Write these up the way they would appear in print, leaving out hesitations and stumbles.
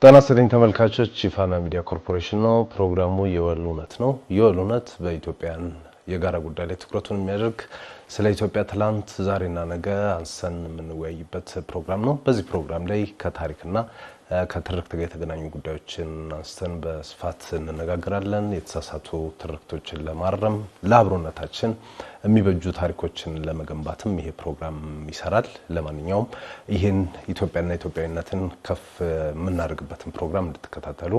ጤና ይስጥልኝ ተመልካቾች፣ ፋና ሚዲያ ኮርፖሬሽን ነው። ፕሮግራሙ የወል እውነት ነው። የወል እውነት በኢትዮጵያን የጋራ ጉዳይ ላይ ትኩረቱን የሚያደርግ ስለ ኢትዮጵያ ትላንት ዛሬና ነገ አንሰን የምንወያይበት ፕሮግራም ነው። በዚህ ፕሮግራም ላይ ከታሪክና ከትርክት ጋር የተገናኙ ጉዳዮችን አንስተን በስፋት እንነጋገራለን። የተሳሳቱ ትርክቶችን ለማረም ለአብሮነታችን የሚበጁ ታሪኮችን ለመገንባትም ይሄ ፕሮግራም ይሰራል። ለማንኛውም ይሄን ኢትዮጵያና ኢትዮጵያዊነትን ከፍ የምናደርግበትን ፕሮግራም እንድትከታተሉ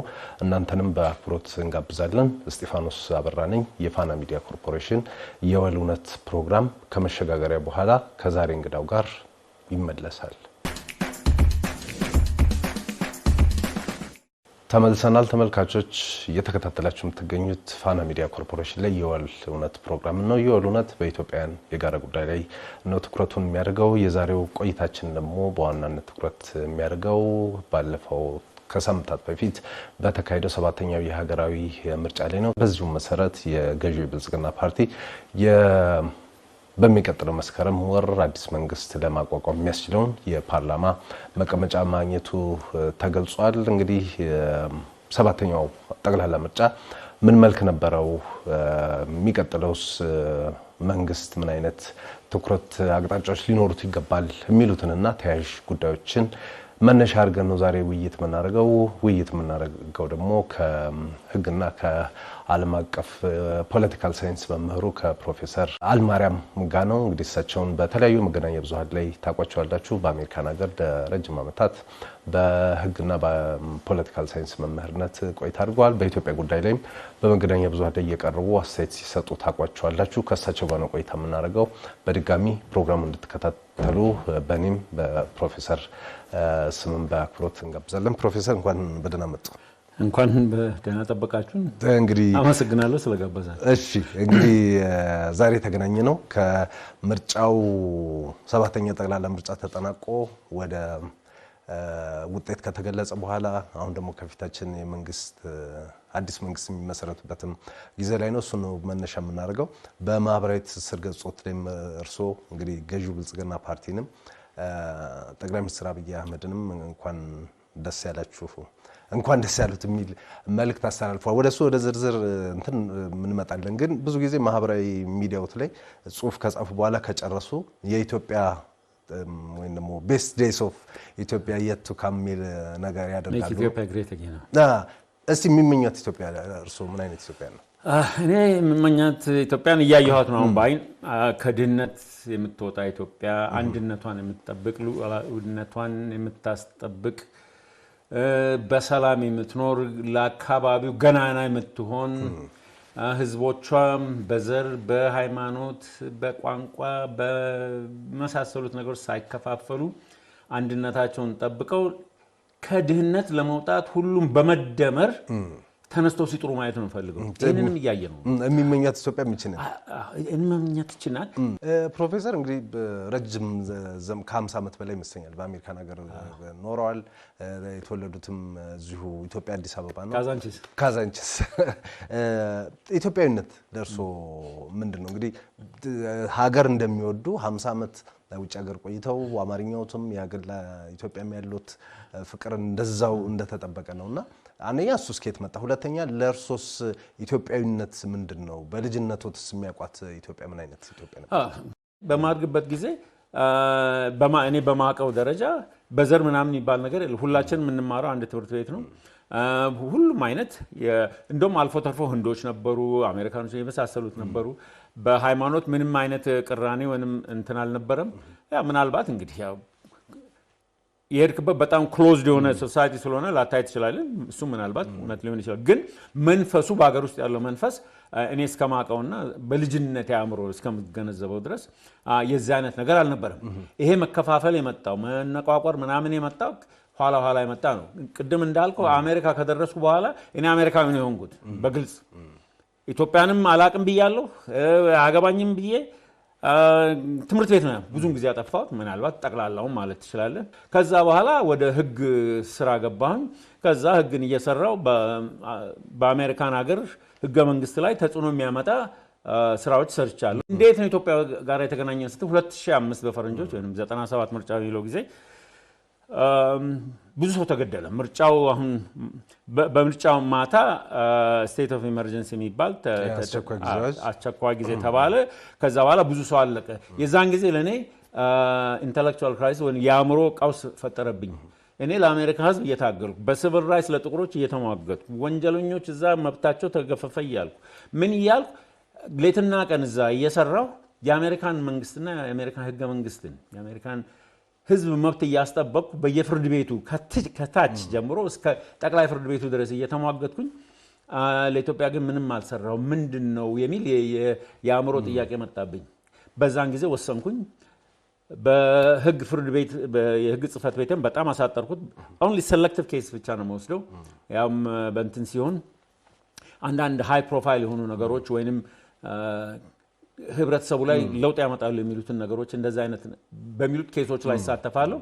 እናንተንም በአክብሮት እንጋብዛለን። እስጢፋኖስ አበራ ነኝ። የፋና ሚዲያ ኮርፖሬሽን የወል እውነት ፕሮግራም ከመሸጋገሪያ በኋላ ከዛሬ እንግዳው ጋር ይመለሳል። ተመልሰናል ተመልካቾች፣ እየተከታተላችሁ የምትገኙት ፋና ሚዲያ ኮርፖሬሽን ላይ የወል እውነት ፕሮግራም ነው። የወል እውነት በኢትዮጵያን የጋራ ጉዳይ ላይ ነው ትኩረቱን የሚያደርገው። የዛሬው ቆይታችን ደግሞ በዋናነት ትኩረት የሚያደርገው ባለፈው ከሳምንታት በፊት በተካሄደው 7ኛው የሀገራዊ ምርጫ ላይ ነው። በዚሁ መሰረት የገዢው ብልጽግና ፓርቲ በሚቀጥለው መስከረም ወር አዲስ መንግስት ለማቋቋም የሚያስችለውን የፓርላማ መቀመጫ ማግኘቱ ተገልጿል። እንግዲህ 7ኛው ጠቅላላ ምርጫ ምን መልክ ነበረው? የሚቀጥለውስ መንግስት ምን አይነት ትኩረት አቅጣጫዎች ሊኖሩት ይገባል? የሚሉትንና ተያያዥ ጉዳዮችን መነሻ አድርገን ነው ዛሬ ውይይት የምናደርገው ደግሞ ከህግና ከዓለም አቀፍ ፖለቲካል ሳይንስ መምህሩ ከፕሮፌሰር አልማርያም ጋር ነው። እንግዲህ እሳቸውን በተለያዩ መገናኛ ብዙሃን ላይ ታውቋቸዋላችሁ። በአሜሪካን ሀገር ለረጅም ዓመታት በህግና በፖለቲካል ሳይንስ መምህርነት ቆይታ አድርገዋል። በኢትዮጵያ ጉዳይ ላይም በመገናኛ ብዙሃን ላይ እየቀረቡ አስተያየት ሲሰጡ ታውቋቸዋላችሁ። ከእሳቸው ጋር ነው ቆይታ የምናደርገው። በድጋሚ ፕሮግራሙ እንድትከታተሉ በእኔም በፕሮፌሰር ስምም በአክብሮት እንጋብዛለን። ፕሮፌሰር እንኳን በደህና መጡ። እንኳን በደህና ጠበቃችሁን። እንግዲህ አመሰግናለሁ ስለጋበዛችሁ። እሺ እንግዲህ ዛሬ የተገናኘ ነው ከምርጫው 7ኛ ጠቅላላ ምርጫ ተጠናቆ ወደ ውጤት ከተገለጸ በኋላ አሁን ደግሞ ከፊታችን አዲስ መንግስት የሚመሰረቱበትም ጊዜ ላይ ነው። እሱ ነው መነሻ የምናደርገው። በማህበራዊ ትስስር ገጾች ላይ እርሶ እንግዲህ ገዢው ብልጽግና ፓርቲንም ጠቅላይ ሚኒስትር አብይ አህመድንም እንኳን ደስ ያሉት የሚል መልእክት አስተላልፏል። ወደ ዝርዝር እንትን እንመጣለን። ግን ብዙ ጊዜ ማህበራዊ ሚዲያዎች ላይ ጽሁፍ ከጻፉ በኋላ ከጨረሱ የኢትዮጵያ ወይም ደግሞ ቤስት ዴይስ ኦፍ ኢትዮጵያ የት ቱ ካም የሚል ነገር ያደርጋሉ። ኢትዮጵያ ግሬት አጌን። እስቲ የሚመኛት ኢትዮጵያ እርሶ ምን አይነት ኢትዮጵያ ነው? እኔ የምመኛት ኢትዮጵያን እያየኋት ነው። በአይን ከድህነት የምትወጣ ኢትዮጵያ፣ አንድነቷን የምትጠብቅ፣ ሉዓላዊነቷን የምታስጠብቅ፣ በሰላም የምትኖር፣ ለአካባቢው ገናና የምትሆን፣ ህዝቦቿም በዘር በሃይማኖት በቋንቋ በመሳሰሉት ነገሮች ሳይከፋፈሉ አንድነታቸውን ጠብቀው ከድህነት ለመውጣት ሁሉም በመደመር ተነስተው ሲጥሩ ማየት ነው ፈልገው። ይሄንንም እያየ ነው የሚመኛት ኢትዮጵያ የሚመኛት ይችላል። ፕሮፌሰር እንግዲህ ረጅም ከ50 ዓመት በላይ ይመስለኛል በአሜሪካን ሀገር ኖረዋል። የተወለዱትም እዚሁ ኢትዮጵያ አዲስ አበባ ነው፣ ካዛንቺስ። ኢትዮጵያዊነት ደርሶ ምንድነው? እንግዲህ ሀገር እንደሚወዱ 50 ዓመት ውጭ ሀገር ቆይተው አማርኛውም ያገር ለኢትዮጵያም ያሉት ፍቅር እንደዛው እንደተጠበቀ ነውና አንደኛ እሱ ስኬት መጣ። ሁለተኛ ለእርሶስ ኢትዮጵያዊነት ምንድነው? በልጅነቶትስ የሚያውቋት ኢትዮጵያ ምን አይነት ኢትዮጵያ ነበር? በማድግበት ጊዜ እኔ በማቀው ደረጃ በዘር ምናምን የሚባል ነገር ሁላችን የምንማረው አንድ ትምህርት ቤት ነው። ሁሉም አይነት እንደውም አልፎ ተርፎ ህንዶች ነበሩ፣ አሜሪካኖች የመሳሰሉት ነበሩ። በሃይማኖት ምንም አይነት ቅራኔ ወይንም እንትን አልነበረም። ምናልባት እንግዲህ የሄድክበት በጣም ክሎዝድ የሆነ ሶሳይቲ ስለሆነ ላታይ ትችላለህ። እሱ ምናልባት እውነት ሊሆን ይችላል። ግን መንፈሱ በሀገር ውስጥ ያለው መንፈስ እኔ እስከማውቀውና በልጅነት አእምሮ እስከምገነዘበው ድረስ የዚህ አይነት ነገር አልነበረም። ይሄ መከፋፈል የመጣው መነቋቋር ምናምን የመጣው ኋላ የመጣ ነው። ቅድም እንዳልከው አሜሪካ ከደረስኩ በኋላ እኔ አሜሪካዊ ነው የሆንኩት በግልጽ። ኢትዮጵያንም አላቅም ብያለሁ፣ አገባኝም ብዬ ትምህርት ቤት ነው ብዙን ጊዜ ያጠፋሁት፣ ምናልባት ጠቅላላውን ማለት ትችላለህ። ከዛ በኋላ ወደ ህግ ስራ ገባሁኝ። ከዛ ህግን እየሰራው በአሜሪካን ሀገር ህገ መንግስት ላይ ተጽዕኖ የሚያመጣ ስራዎች ሰርቻለሁ። እንዴት ነው ኢትዮጵያ ጋር የተገናኘን ስትል 2005 በፈረንጆች ወይም 97 ምርጫ የሚለው ጊዜ ብዙ ሰው ተገደለ። ምርጫው አሁን በምርጫው ማታ ስቴት ኦፍ ኢመርጀንሲ የሚባል አስቸኳይ ጊዜ ተባለ። ከዛ በኋላ ብዙ ሰው አለቀ። የዛን ጊዜ ለኔ ኢንተሌክቹዋል ክራይሲስ ወይ የአእምሮ ቀውስ ፈጠረብኝ። እኔ ለአሜሪካ ህዝብ እየታገልኩ በሲቪል ራይትስ ለጥቁሮች እየተሟገትኩ ወንጀለኞች እዛ መብታቸው ተገፈፈ እያልኩ ምን እያልኩ ሌትና ቀን እዛ እየሰራሁ የአሜሪካን መንግስትና የአሜሪካን ህገ መንግስትን የአሜሪካን ህዝብ መብት እያስጠበቅኩ በየፍርድ ቤቱ ከታች ጀምሮ እስከ ጠቅላይ ፍርድ ቤቱ ድረስ እየተሟገትኩኝ ለኢትዮጵያ ግን ምንም አልሰራው ምንድነው የሚል የአእምሮ ጥያቄ መጣብኝ። በዛን ጊዜ ወሰንኩኝ። በህግ ፍርድ ቤት የህግ ጽፈት ቤትም በጣም አሳጠርኩት። only selective case ብቻ ነው የምወስደው። ያም በእንትን ሲሆን አንዳንድ ሃይ ፕሮፋይል የሆኑ ነገሮች ወይንም ህብረተሰቡ ላይ ለውጥ ያመጣሉ የሚሉትን ነገሮች እንደዛ አይነት በሚሉት ኬሶች ላይ ሳተፋለሁ።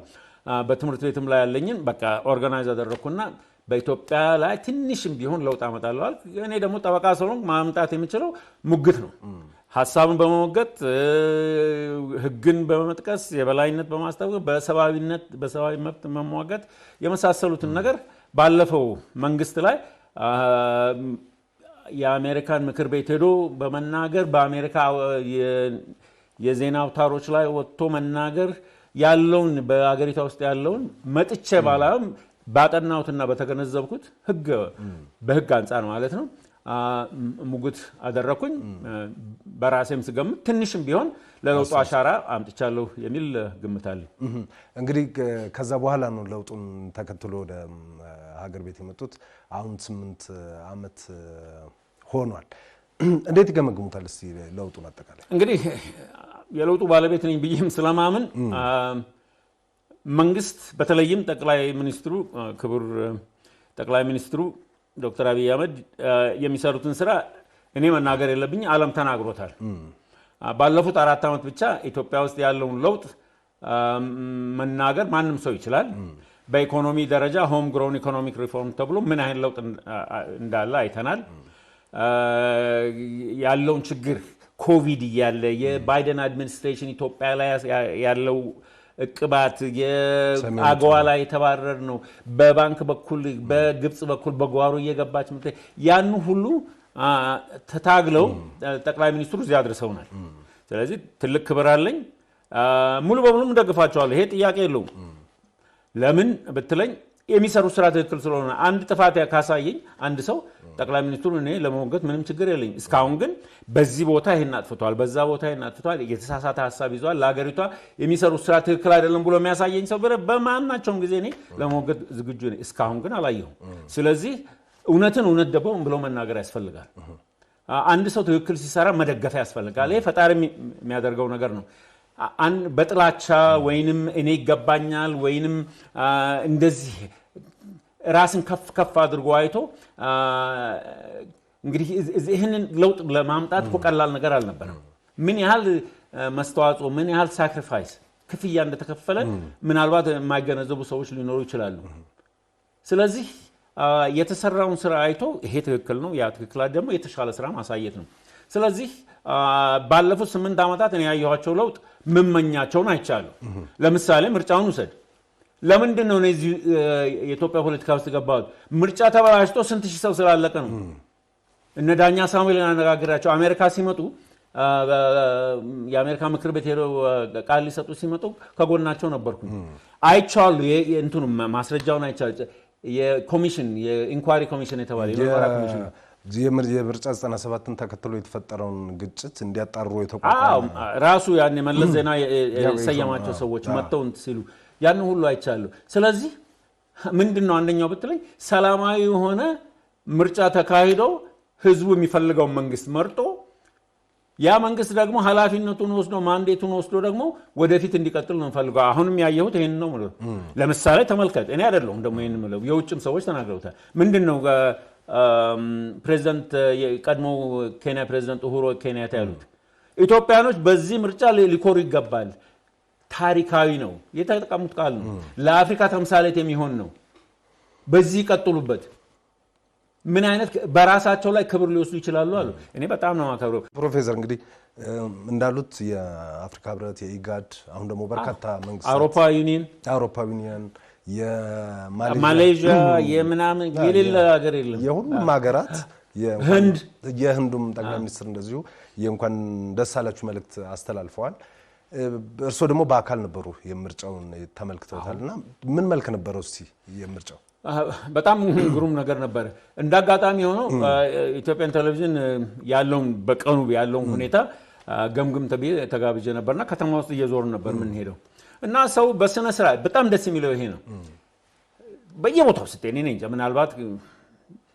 በትምህርት ቤትም ላይ ያለኝን በቃ ኦርጋናይዝ አደረኩና በኢትዮጵያ ላይ ትንሽም ቢሆን ለውጥ አመጣለሁ አልኩ። እኔ ደግሞ ጠበቃ ስለሆንኩ ማምጣት የምችለው ሙግት ነው። ሐሳብን በመሞገት ህግን በመጥቀስ የበላይነት በማስታወቅ በሰብአዊ መብት መሟገት የመሳሰሉትን ነገር ባለፈው መንግስት ላይ የአሜሪካን ምክር ቤት ሄዶ በመናገር በአሜሪካ የዜና አውታሮች ላይ ወጥቶ መናገር ያለውን በአገሪቷ ውስጥ ያለውን መጥቼ ባላም ባጠናውትና በተገነዘብኩት በህግ አንፃር ማለት ነው ሙግት አደረኩኝ። በራሴም ስገምት ትንሽም ቢሆን ለለውጡ አሻራ አምጥቻለሁ የሚል ግምት አለኝ። እንግዲህ ከዛ በኋላ ነው ለውጡን ተከትሎ ወደ ሀገር ቤት የመጡት። አሁን 8 ዓመት ሆኗል። እንዴት ይገመግሙታል እስቲ ለውጡን አጠቃላይ? እንግዲህ የለውጡ ባለቤት ነኝ ብዬም ስለማምን መንግስት በተለይም ጠቅላይ ሚኒስትሩ ክቡር ጠቅላይ ሚኒስትሩ ዶክተር አብይ አህመድ የሚሰሩትን ስራ እኔ መናገር የለብኝ ዓለም ተናግሮታል። ባለፉት 4 ዓመት ብቻ ኢትዮጵያ ውስጥ ያለውን ለውጥ መናገር ማንም ሰው ይችላል። በኢኮኖሚ ደረጃ ሆም ግሮውን ኢኮኖሚክ ሪፎርም ተብሎ ምን አይነት ለውጥ እንዳለ አይተናል። ያለውን ችግር ኮቪድ እያለ የባይደን አድሚኒስትሬሽን ኢትዮጵያ ላይ ያለው እቅባት የአገዋ ላይ የተባረር ነው። በባንክ በኩል በግብጽ በኩል በጓሮ እየገባች ያን ሁሉ ተታግለው ጠቅላይ ሚኒስትሩ እዚያ አድርሰውናል። ስለዚህ ትልቅ ክብር አለኝ። ሙሉ በሙሉ ደግፋቸዋለሁ። ይሄ ጥያቄ የለውም። ለምን ብትለኝ የሚሰሩ ስራ ትክክል ስለሆነ አንድ ጥፋት ካሳየኝ አንድ ሰው ጠቅላይ ሚኒስትሩ እኔ ለመወገት ምንም ችግር የለኝ። እስካሁን ግን በዚህ ቦታ ይሄን አጥፍቷል፣ በዛ ቦታ ይሄን አጥፍቷል፣ የተሳሳተ ሐሳብ ይዟል፣ ለሀገሪቷ የሚሰሩ ስራ ትክክል አይደለም ብሎ የሚያሳየኝ ሰው በማናቸውም ጊዜ እኔ ለመወገት ዝግጁ ነኝ። እስካሁን ግን አላየሁም። ስለዚህ እውነትን እውነት ደግሞ ብሎ መናገር ያስፈልጋል። አንድ ሰው ትክክል ሲሰራ መደገፍ ያስፈልጋል። ይሄ ፈጣሪ የሚያደርገው ነገር ነው። በጥላቻ ወይንም እኔ ይገባኛል ወይንም እንደዚህ ራስን ከፍ አድርጎ አይቶ እንግዲህ ይህንን ለውጥ ለማምጣት ቀላል ነገር አልነበረም። ምን ያህል መስተዋጽኦ ምን ያህል ሳክሪፋይስ ክፍያ እንደተከፈለ ምናልባት የማይገነዘቡ ሰዎች ሊኖሩ ይችላሉ። ስለዚህ የተሰራውን ስራ አይቶ ይሄ ትክክል ነው ያ ትክክል ደግሞ የተሻለ ስራ ማሳየት ነው። ስለዚህ ባለፉት 8 ዓመታት እኔ ያየኋቸው ለውጥ ምመኛቸውን አይቻለሁ። ለምሳሌ ምርጫውን ውሰድ። ለምንድን ነው እዚህ የኢትዮጵያ ፖለቲካ ውስጥ ገባሁት? ምርጫ ተበላሽቶ ስንት ሺህ ሰው ስላለቀ ነው። እነ ዳኛ ሳሙኤልን አነጋግራቸው አሜሪካ ሲመጡ የአሜሪካ ምክር ቤት ሄደው ቃል ሊሰጡ ሲመጡ ከጎናቸው ነበርኩኝ። አይቻለሁ። እንትኑ ማስረጃውን አይቻለሁ። የኮሚሽን የኢንኳሪ ኮሚሽን የተባለ የምርመራ ኮሚሽን የምርጫ 97ን ተከትሎ የተፈጠረውን ግጭት እንዲያጣሩ የተቋቋመ ራሱ ያን መለስ ዜና የሰየማቸው ሰዎች መጥተው ሲሉ ያን ሁሉ አይቻለሁ። ስለዚህ ምንድነው አንደኛው ብትለኝ ሰላማዊ የሆነ ምርጫ ተካሂዶ ህዝቡ የሚፈልገው መንግስት መርጦ ያ መንግስት ደግሞ ኃላፊነቱን ወስዶ ማንዴቱን ወስዶ ደግሞ ወደፊት እንዲቀጥል ነው ፈልገው። አሁንም ያየሁት ይሄን ነው ማለት ነው። ለምሳሌ ተመልከት። እኔ አይደለሁም ደግሞ ይሄን ማለት የውጭም ሰዎች ተናግረውታል። ምንድነው ፕሬዝዳንት የቀድሞ ኬንያ ፕሬዝዳንት ኡሁሩ ኬንያታ ያሉት ኢትዮጵያኖች በዚህ ምርጫ ሊኮሩ ይገባል፣ ታሪካዊ ነው የተጠቀሙት ቃል ነው፣ ለአፍሪካ ተምሳሌት የሚሆን ነው፣ በዚህ ይቀጥሉበት። ምን አይነት በራሳቸው ላይ ክብር ሊወስዱ ይችላሉ አሉ። እኔ በጣም ነው ማከብረው። ፕሮፌሰር እንግዲህ እንዳሉት የአፍሪካ ህብረት የኢጋድ አሁን ደግሞ በርካታ መንግስታት አውሮፓ ዩኒየን የማሌዥያ የምናምን የሌላ ሀገር የለም የሁሉም ሀገራት የህንዱም ጠቅላይ ሚኒስትር እንደዚሁ የእንኳን ደስ አላችሁ መልእክት አስተላልፈዋል። እርሶ ደግሞ በአካል ነበሩ የምርጫውን ተመልክተውታልና ምን መልክ ነበረው እስቲ የምርጫው? በጣም ግሩም ነገር ነበር። እንዳጋጣሚ ሆኖ ኢትዮጵያን ቴሌቪዥን ያለውን በቀኑ ያለውን ሁኔታ ገምግም ተጋብዤ ነበርና ከተማ ውስጥ እየዞርን ነበር ምን ሄደው እና ሰው በስነ ስርዓት በጣም ደስ የሚለው ይሄ ነው። በየቦታው ስትሄድ እኔ እንጃ ምናልባት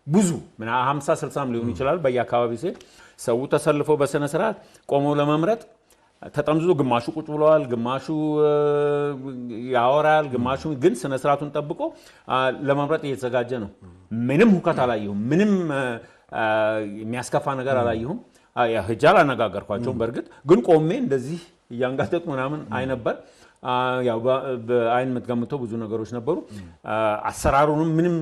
ብዙ 50 60 ሊሆን ይችላል በየአካባቢው ሲሄድ ሰው ተሰልፎ በስነ ስርዓት ቆሞ ለመምረጥ ተጠምዝዞ ግማሹ ቁጭ ብለዋል፣ ግማሹ ያወራል፣ ግማሹ ግን ስነ ስርዓቱን ጠብቆ ለመምረጥ እየተዘጋጀ ነው። ምንም ሁከት አላየሁም። ምንም የሚያስከፋ ነገር አላየሁም። ህጃል አነጋገርኳቸውም በእርግጥ ግን ቆሜ እንደዚህ እያንጋጠጡ ምናምን አይ ነበር። ያው በአይን የምትገምተው ብዙ ነገሮች ነበሩ። አሰራሩንም ምንም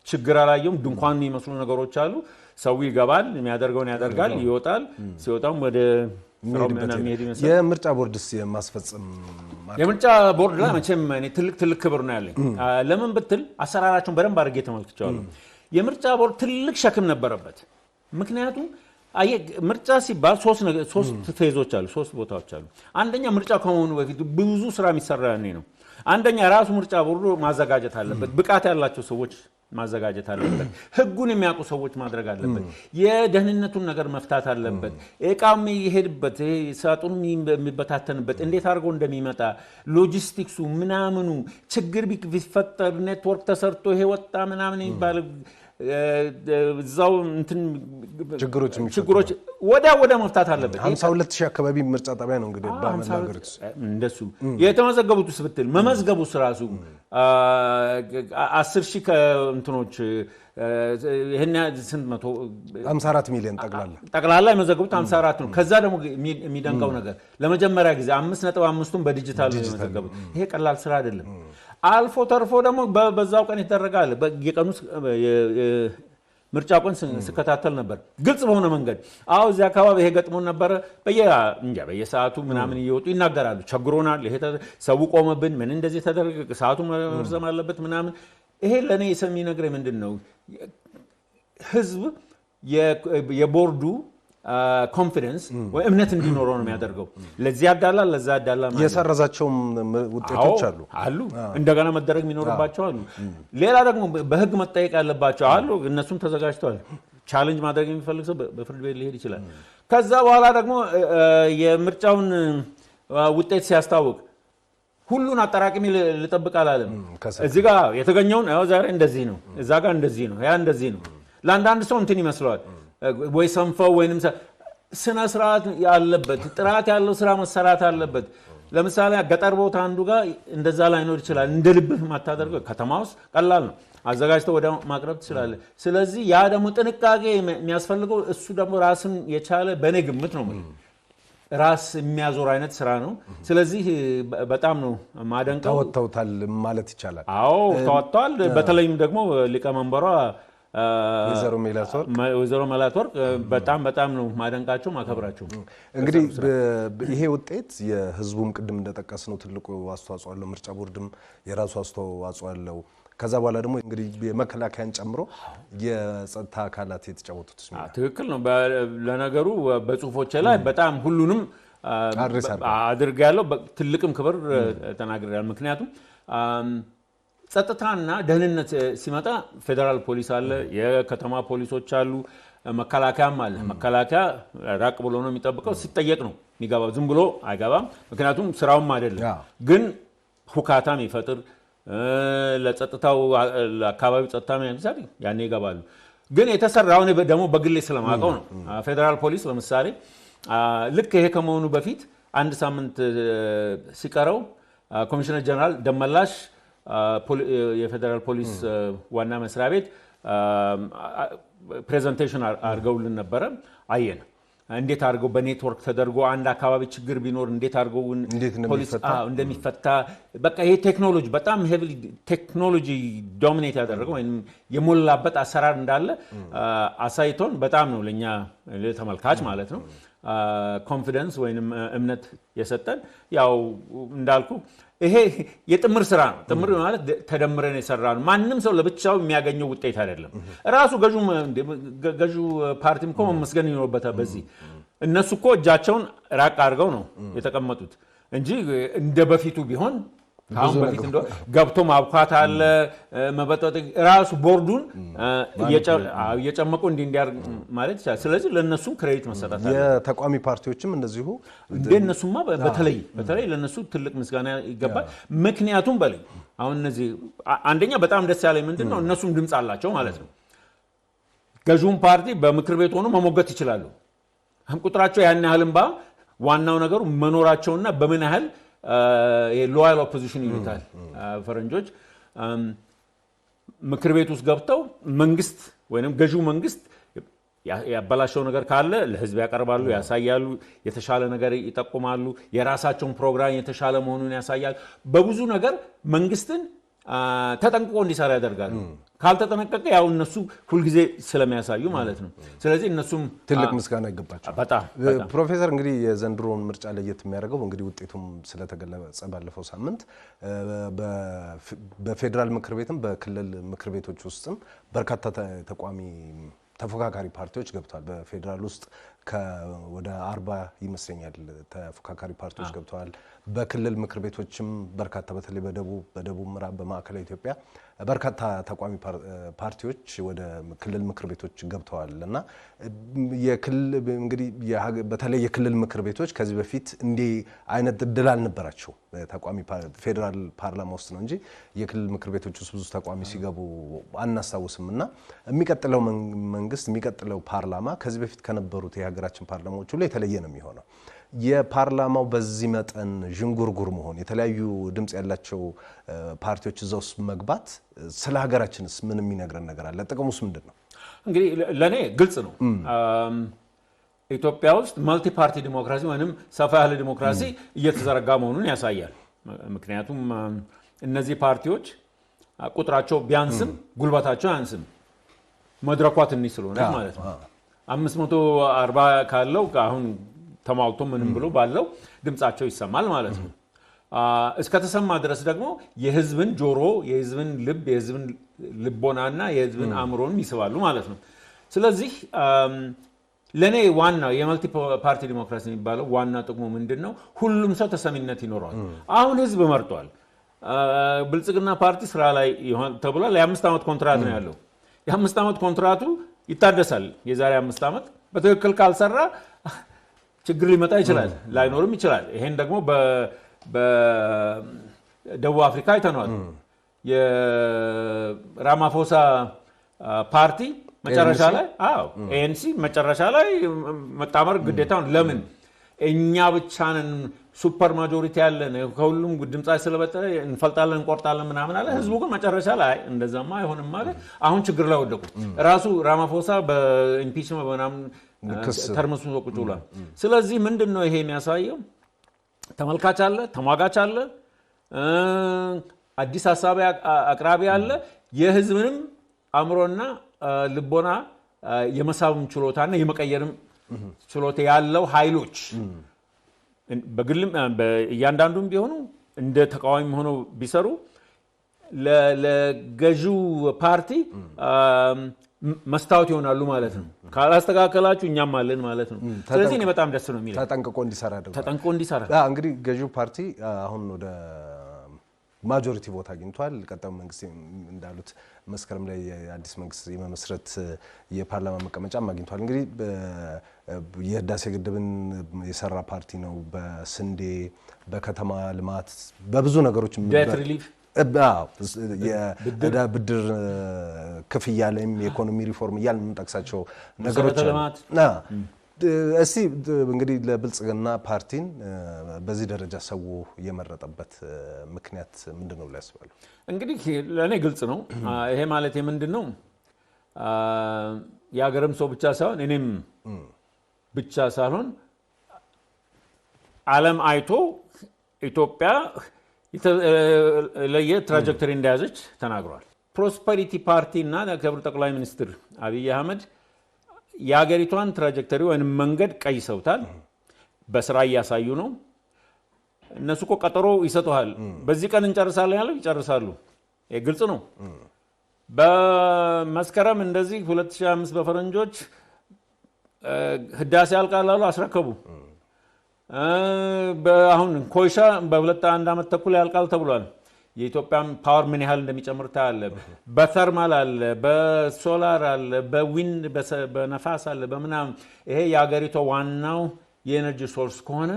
ችግር አላየሁም። ድንኳን የሚመስሉ ነገሮች አሉ። ሰው ይገባል፣ የሚያደርገውን ያደርጋል፣ ይወጣል። ሲወጣም ወደ የምርጫ ቦርድስ የማስፈጸም የምርጫ ቦርድ ላይ መቼም እኔ ትልቅ ክብር ነው ያለኝ። ለምን ብትል አሰራራቸውን በደንብ አድርጌ ተመልክቻለሁ። የምርጫ ቦርድ ትልቅ ሸክም ነበረበት። ምክንያቱም ምርጫ ሲባል ሶስት ፌዞች አሉ፣ ሶስት ቦታዎች አሉ። አንደኛ ምርጫ ከመሆኑ በፊት ብዙ ስራ የሚሰራ ያኔ ነው። አንደኛ ራሱ ምርጫ ቦርዱ ማዘጋጀት አለበት። ብቃት ያላቸው ሰዎች ማዘጋጀት አለበት። ህጉን የሚያውቁ ሰዎች ማድረግ አለበት። የደህንነቱን ነገር መፍታት አለበት። እቃም ይሄድበት ሳጥኑ የሚበታተንበት እንዴት አድርጎ እንደሚመጣ ሎጂስቲክሱ ምናምኑ ችግር ቢፈጠር ኔትወርክ ተሰርቶ ይሄ ወጣ ምናምን የሚባል እዛው እንትን ችግሮች ወደ መፍታት አለበት። 52000 አካባቢ ምርጫ ጣቢያ ነው እንግዲህ ባመናገሩት እንደሱ የተመዘገቡት ስብትል መመዝገቡስ ራሱ 10000 ከእንትኖች ይሄን ስንት መቶ 54 ሚሊዮን ጠቅላላ የመዘገቡት 54 ነው። ከዛ ደግሞ የሚደንቀው ነገር ለመጀመሪያ ጊዜ 5.5ቱን በዲጂታል ነው የመዘገቡት። ይሄ ቀላል ስራ አይደለም። አልፎ ተርፎ ደግሞ በዛው ቀን ይደረጋል። በየቀኑ ምርጫ ቀን ስከታተል ነበር ግልጽ በሆነ መንገድ። እዚህ አካባቢ ይሄ ገጥሞን ነበር። በየሰዓቱ ምናምን እየወጡ ይናገራሉ። ቸግሮናል፣ ይሄ ሰው ቆመብን፣ ምን እንደዚህ ተደረገ፣ ሰዓቱ መርዘም አለበት ምናምን። ይሄ ለኔ የሚነግረኝ ምንድን ነው? ህዝብ የቦርዱ ኮንፊደንስ ወይ እምነት እንዲኖረው ነው የሚያደርገው። ለዚህ ያዳላል፣ ለዛ ያዳላል ማለት የሰረዛቸውም ውጤቶች አሉ እንደገና መደረግ የሚኖርባቸው አሉ። ሌላ ደግሞ በህግ መጠየቅ ያለባቸው አሉ። እነሱም ተዘጋጅተዋል። ቻሌንጅ ማድረግ የሚፈልግ ሰው በፍርድ ቤት ሊሄድ ይችላል። ከዛ በኋላ ደግሞ የምርጫውን ውጤት ሲያስታውቅ ሁሉን አጠራቅሚ ልጠብቅ አላለም። እዚህ ጋር የተገኘውን ዛሬ እንደዚህ ነው፣ እዛ ጋር እንደዚህ ነው፣ ያ እንደዚህ ነው። ለአንዳንድ ሰው እንትን ይመስለዋል ወይ ሰንፈው ወይንም ስነ ስርዓት ያለበት ጥራት ያለው ስራ መሰራት አለበት። ለምሳሌ ገጠር ቦታ አንዱ ጋር እንደዛ ላይኖር ይችላል። እንደ ልብህ ማታደርገው ከተማ ውስጥ ቀላል ነው፣ አዘጋጅተው ወደ ማቅረብ ትችላለህ። ስለዚህ ያ ደግሞ ጥንቃቄ የሚያስፈልገው እሱ ደግሞ ራስን የቻለ በእኔ ግምት ነው ራስ የሚያዞር አይነት ስራ ነው። ስለዚህ በጣም ነው ማደንቀው። ተወጥተውታል ማለት ይቻላል። ተወጥተዋል። በተለይም ደግሞ ሊቀመንበሯ ወይዘሮ መላትወርቅ በጣም ነው ማደንቃቸው ማከብራቸው። እንግዲህ ይሄ ውጤት የህዝቡም ቅድም እንደጠቀስነው ትልቁ አስተዋጽኦ አለው። ምርጫ ቦርድም የራሱ አስተዋጽኦ አለው። ከዛ በኋላ ደግሞ እንግዲህ የመከላከያን ጨምሮ የጸጥታ አካላት የተጫወቱት ትክክል ነው። ለነገሩ በጽሁፎቼ ላይ በጣም ሁሉንም አድርጌያለሁ። ትልቅም ክብር ተናግሬያለሁ። ምክንያቱም ጸጥታና ደህንነት ሲመጣ ፌደራል ፖሊስ አለ፣ የከተማ ፖሊሶች አሉ፣ መከላከያም አለ። መከላከያ ራቅ ብሎ ነው የሚጠብቀው። ሲጠየቅ ነው የሚገባው፣ ዝም ብሎ አይገባም። ምክንያቱም ስራውም አይደለም። ግን ሁካታም ይፈጥር ለጸጥታው ለአካባቢው ጸጥታ የሚያንሳል ያኔ ይገባሉ። ግን የተሰራውን ደግሞ በግሌ ስለማውቀው ነው። ፌደራል ፖሊስ ለምሳሌ ልክ ይሄ ከመሆኑ በፊት አንድ ሳምንት ሲቀረው ኮሚሽነር ጀነራል ደመላሽ የፌደራል ፖሊስ ዋና መስሪያ ቤት ፕሬዘንቴሽን አድርገውልን ነበረ። አየን እንዴት አድርገው በኔትወርክ ተደርጎ አንድ አካባቢ ችግር ቢኖር እንዴት አድርገው ፖሊስ እንደሚፈታ በቃ ይሄ ቴክኖሎጂ በጣም ሄቪሊ ቴክኖሎጂ ዶሚኔት ያደረገው ወይም የሞላበት አሰራር እንዳለ አሳይቶን በጣም ነው ለኛ ለተመልካች ማለት ነው ኮንፊደንስ ወይንም እምነት የሰጠን ያው እንዳልኩ ይሄ የጥምር ስራ ነው። ጥምር ማለት ተደምረን የሰራን ማንንም ሰው ለብቻው የሚያገኘው ውጤት አይደለም። ራሱ ገዢው ፓርቲም እኮ መመስገን ይኖርበታል። በዚህ እነሱ እኮ እጃቸውን ራቅ አድርገው ነው የተቀመጡት እንጂ እንደ በፊቱ ቢሆን አሁን በፊት እንደው ገብቶ ማብኳት አለ መበጠጥ ራሱ ቦርዱን እየጨመቁ እንዲያርግ ማለት ይችላል። ስለዚህ ለነሱ ክሬዲት መሰጠት አለ። የተቋሚ ፓርቲዎችም እንደዚሁ እንደነሱማ በተለይ ለነሱ ትልቅ ምስጋና ይገባል። ምክንያቱም አሁን እነዚህ አንደኛ በጣም ደስ ያለኝ ምንድነው እነሱም ድምጽ አላቸው ማለት ነው። ገዢውን ፓርቲ በምክር ቤት ሆኖ መሞገት ይችላሉ። ቁጥራቸው ያን ያህልም ዋናው ነገሩ መኖራቸውና በምን ያህል ሎያል ኦፖዚሽን ይሉታል ፈረንጆች ምክር ቤት ውስጥ ገብተው መንግስት ወይንም ገዢው መንግስት ያበላሸው ነገር ካለ ለህዝብ ያቀርባሉ፣ ያሳያሉ፣ የተሻለ ነገር ይጠቁማሉ፣ የራሳቸውን ፕሮግራም የተሻለ መሆኑን ያሳያሉ። በብዙ ነገር መንግስትን ተጠንቅቆ እንዲሰራ ያደርጋሉ። ካልተጠነቀቀ ያው እነሱ ሁሉ ጊዜ ስለሚያሳዩ ማለት ነው። ስለዚህ እነሱም ትልቅ ምስጋና ይገባቸዋል። በጣም ፕሮፌሰር እንግዲህ የዘንድሮውን ምርጫ ለየት የሚያደርገው እንግዲህ ውጤቱም ስለተገለጸ ባለፈው ሳምንት በፌዴራል ምክር ቤትም በክልል ምክር ቤቶች ውስጥም በርካታ ተቋሚ ተፎካካሪ ፓርቲዎች ገብተዋል። በፌዴራል ውስጥ ወደ 40 ይመስለኛል ተፎካካሪ ፓርቲዎች ገብተዋል። በክልል ምክር ቤቶችም በርካታ በተለይ በደቡብ ምዕራብ በማዕከላዊ ኢትዮጵያ በርካታ ተቋሚ ፓርቲዎች ወደ ክልል ምክር ቤቶች ገብተዋል እና እንግዲህ በተለይ የክልል ምክር ቤቶች ከዚህ በፊት እንዲህ አይነት እድል አልነበራቸው። ተቋሚ ፌዴራል ፓርላማ ውስጥ ነው እንጂ የክልል ምክር ቤቶች ውስጥ ብዙ ተቋሚ ሲገቡ አናስታውስም እና የሚቀጥለው መንግስት የሚቀጥለው ፓርላማ ከዚህ በፊት ከነበሩት የሀገራችን ፓርላማዎች ሁሉ የተለየ ነው የሚሆነው። የፓርላማው በዚህ መጠን ዥንጉርጉር መሆን የተለያዩ ድምጽ ያላቸው ፓርቲዎች እዛ ውስጥ መግባት ስለ ሀገራችንስ ምን የሚነግረን ነገር አለ? ጥቅሙስ ምንድነው? እንግዲህ ለኔ ግልጽ ነው። ኢትዮጵያ ውስጥ መልቲ ፓርቲ ዲሞክራሲ ወይንም ሰፋ ያለ ዲሞክራሲ እየተዘረጋ መሆኑን ያሳያል። ምክንያቱም እነዚህ ፓርቲዎች ቁጥራቸው ቢያንስም ጉልበታቸው አያንስም። መድረኳ ትንሽ ስለሆነ ማለት ነው። 540 ካለው አሁን ተማውቶ ምንም ብሎ ባለው ድምጻቸው ይሰማል ማለት ነው። እስከተሰማ ድረስ ደግሞ የህዝብን ጆሮ፣ የህዝብን ልብ፣ የህዝብን ልቦናና የህዝብን አእምሮንም ይስባሉ ማለት ነው። ስለዚህ ለኔ ዋናው የመልቲ ፓርቲ ዲሞክራሲ የሚባለው ዋና ጥቅሙ ምንድነው? ሁሉም ሰው ተሰሚነት ይኖረዋል። አሁን ህዝብ መርጧል። ብልጽግና ፓርቲ ስራ ላይ ይሆን ተብሏል። የ5 ዓመት ኮንትራት ነው ያለው። የ5 ዓመት ኮንትራቱ ይታደሳል። የዛሬ 5 ዓመት በትክክል ካልሰራ ችግር ሊመጣ ይችላል፣ ላይኖርም ይችላል። ይሄን ደግሞ በደቡብ አፍሪካ አይተነዋል። የራማፎሳ ፓርቲ መጨረሻ ላይ ኤንሲ መጨረሻ ላይ መጣመር ግዴታውን ለምን እኛ ብቻ ነን ሱፐር ማጆሪቲ ያለን ከሁሉም ድምጻይ ስለበጠ እንፈልጣለን እንቆርጣለን ምናምን አለ። ህዝቡ ግን መጨረሻ ላይ እንደዛማ አይሆንም ማለት አሁን ችግር ላይ ወደቁ። ራሱ ራማፎሳ በኢምፒችመንት ምናምን ተርምሱ ቁጭ ብሏል። ስለዚህ ምንድነው ይሄ የሚያሳየው? ተመልካች አለ፣ ተሟጋች አለ፣ አዲስ ሐሳብ አቅራቢ አለ። የህዝብንም አእምሮና ልቦና የመሳብም ችሎታና የመቀየርም ችሎታ ያለው ኃይሎች በግልም በእያንዳንዱም ቢሆኑ እንደ ተቃዋሚ ሆነው ቢሰሩ ለገዢው ፓርቲ መስታወት ይሆናሉ ማለት ነው። ካላስተካከላችሁ እኛም አለን ማለት ነው። ስለዚህ እኔ በጣም ደስ ነው የሚለው ተጠንቅቆ እንዲሰራ እንግዲህ ገዢው ፓርቲ አሁን ወደ ማጆሪቲ ቮት አግኝቷል። ቀጣዩ መንግስት እንዳሉት መስከረም ላይ አዲስ መንግስት የመመስረት የፓርላማ መቀመጫ አግኝቷል። እንግዲህ የህዳሴ ግድብን የሰራ ፓርቲ ነው። በስንዴ በከተማ ልማት በብዙ ነገሮች ብድር ክፍያ ላይም የኢኮኖሚ ሪፎርም እያልን የምንጠቅሳቸው ነገሮች እስቲ እንግዲህ ለብልጽግና ፓርቲን በዚህ ደረጃ ሰው የመረጠበት ምክንያት ምንድነው ብለው ያስባሉ? እንግዲህ ለኔ ግልጽ ነው። ይሄ ማለት ምንድነው የሀገርም ሰው ብቻ ሳይሆን እኔም ብቻ ሳይሆን ዓለም አይቶ ኢትዮጵያ ለየትራጀክተሪ እንደያዘች ተናግሯል። ፕሮስፐሪቲ ፓርቲ እና ክቡር ጠቅላይ ሚኒስትር አብይ አህመድ የሀገሪቷን ትራጀክተሪ ወይም መንገድ ቀይሰውታል። በስራ እያሳዩ ነው። እነሱ እኮ ቀጠሮ ይሰጡሃል። በዚህ ቀን እንጨርሳለን ያለው ይጨርሳሉ። ግልጽ ነው። በመስከረም እንደዚህ 2005 በፈረንጆች ህዳሴ ያልቃላሉ አስረከቡ። አሁን ኮይሻ በ2 ዓመት ተኩል ያልቃል ተብሏል። የኢትዮጵያ ፓወር ምን ያህል እንደሚጨምር ታያለ። በተርማል አለ፣ በሶላር አለ፣ በዊንድ በነፋስ አለ፣ በምናምን ይሄ የሀገሪቷ ዋናው የኤነርጂ ሶርስ ከሆነ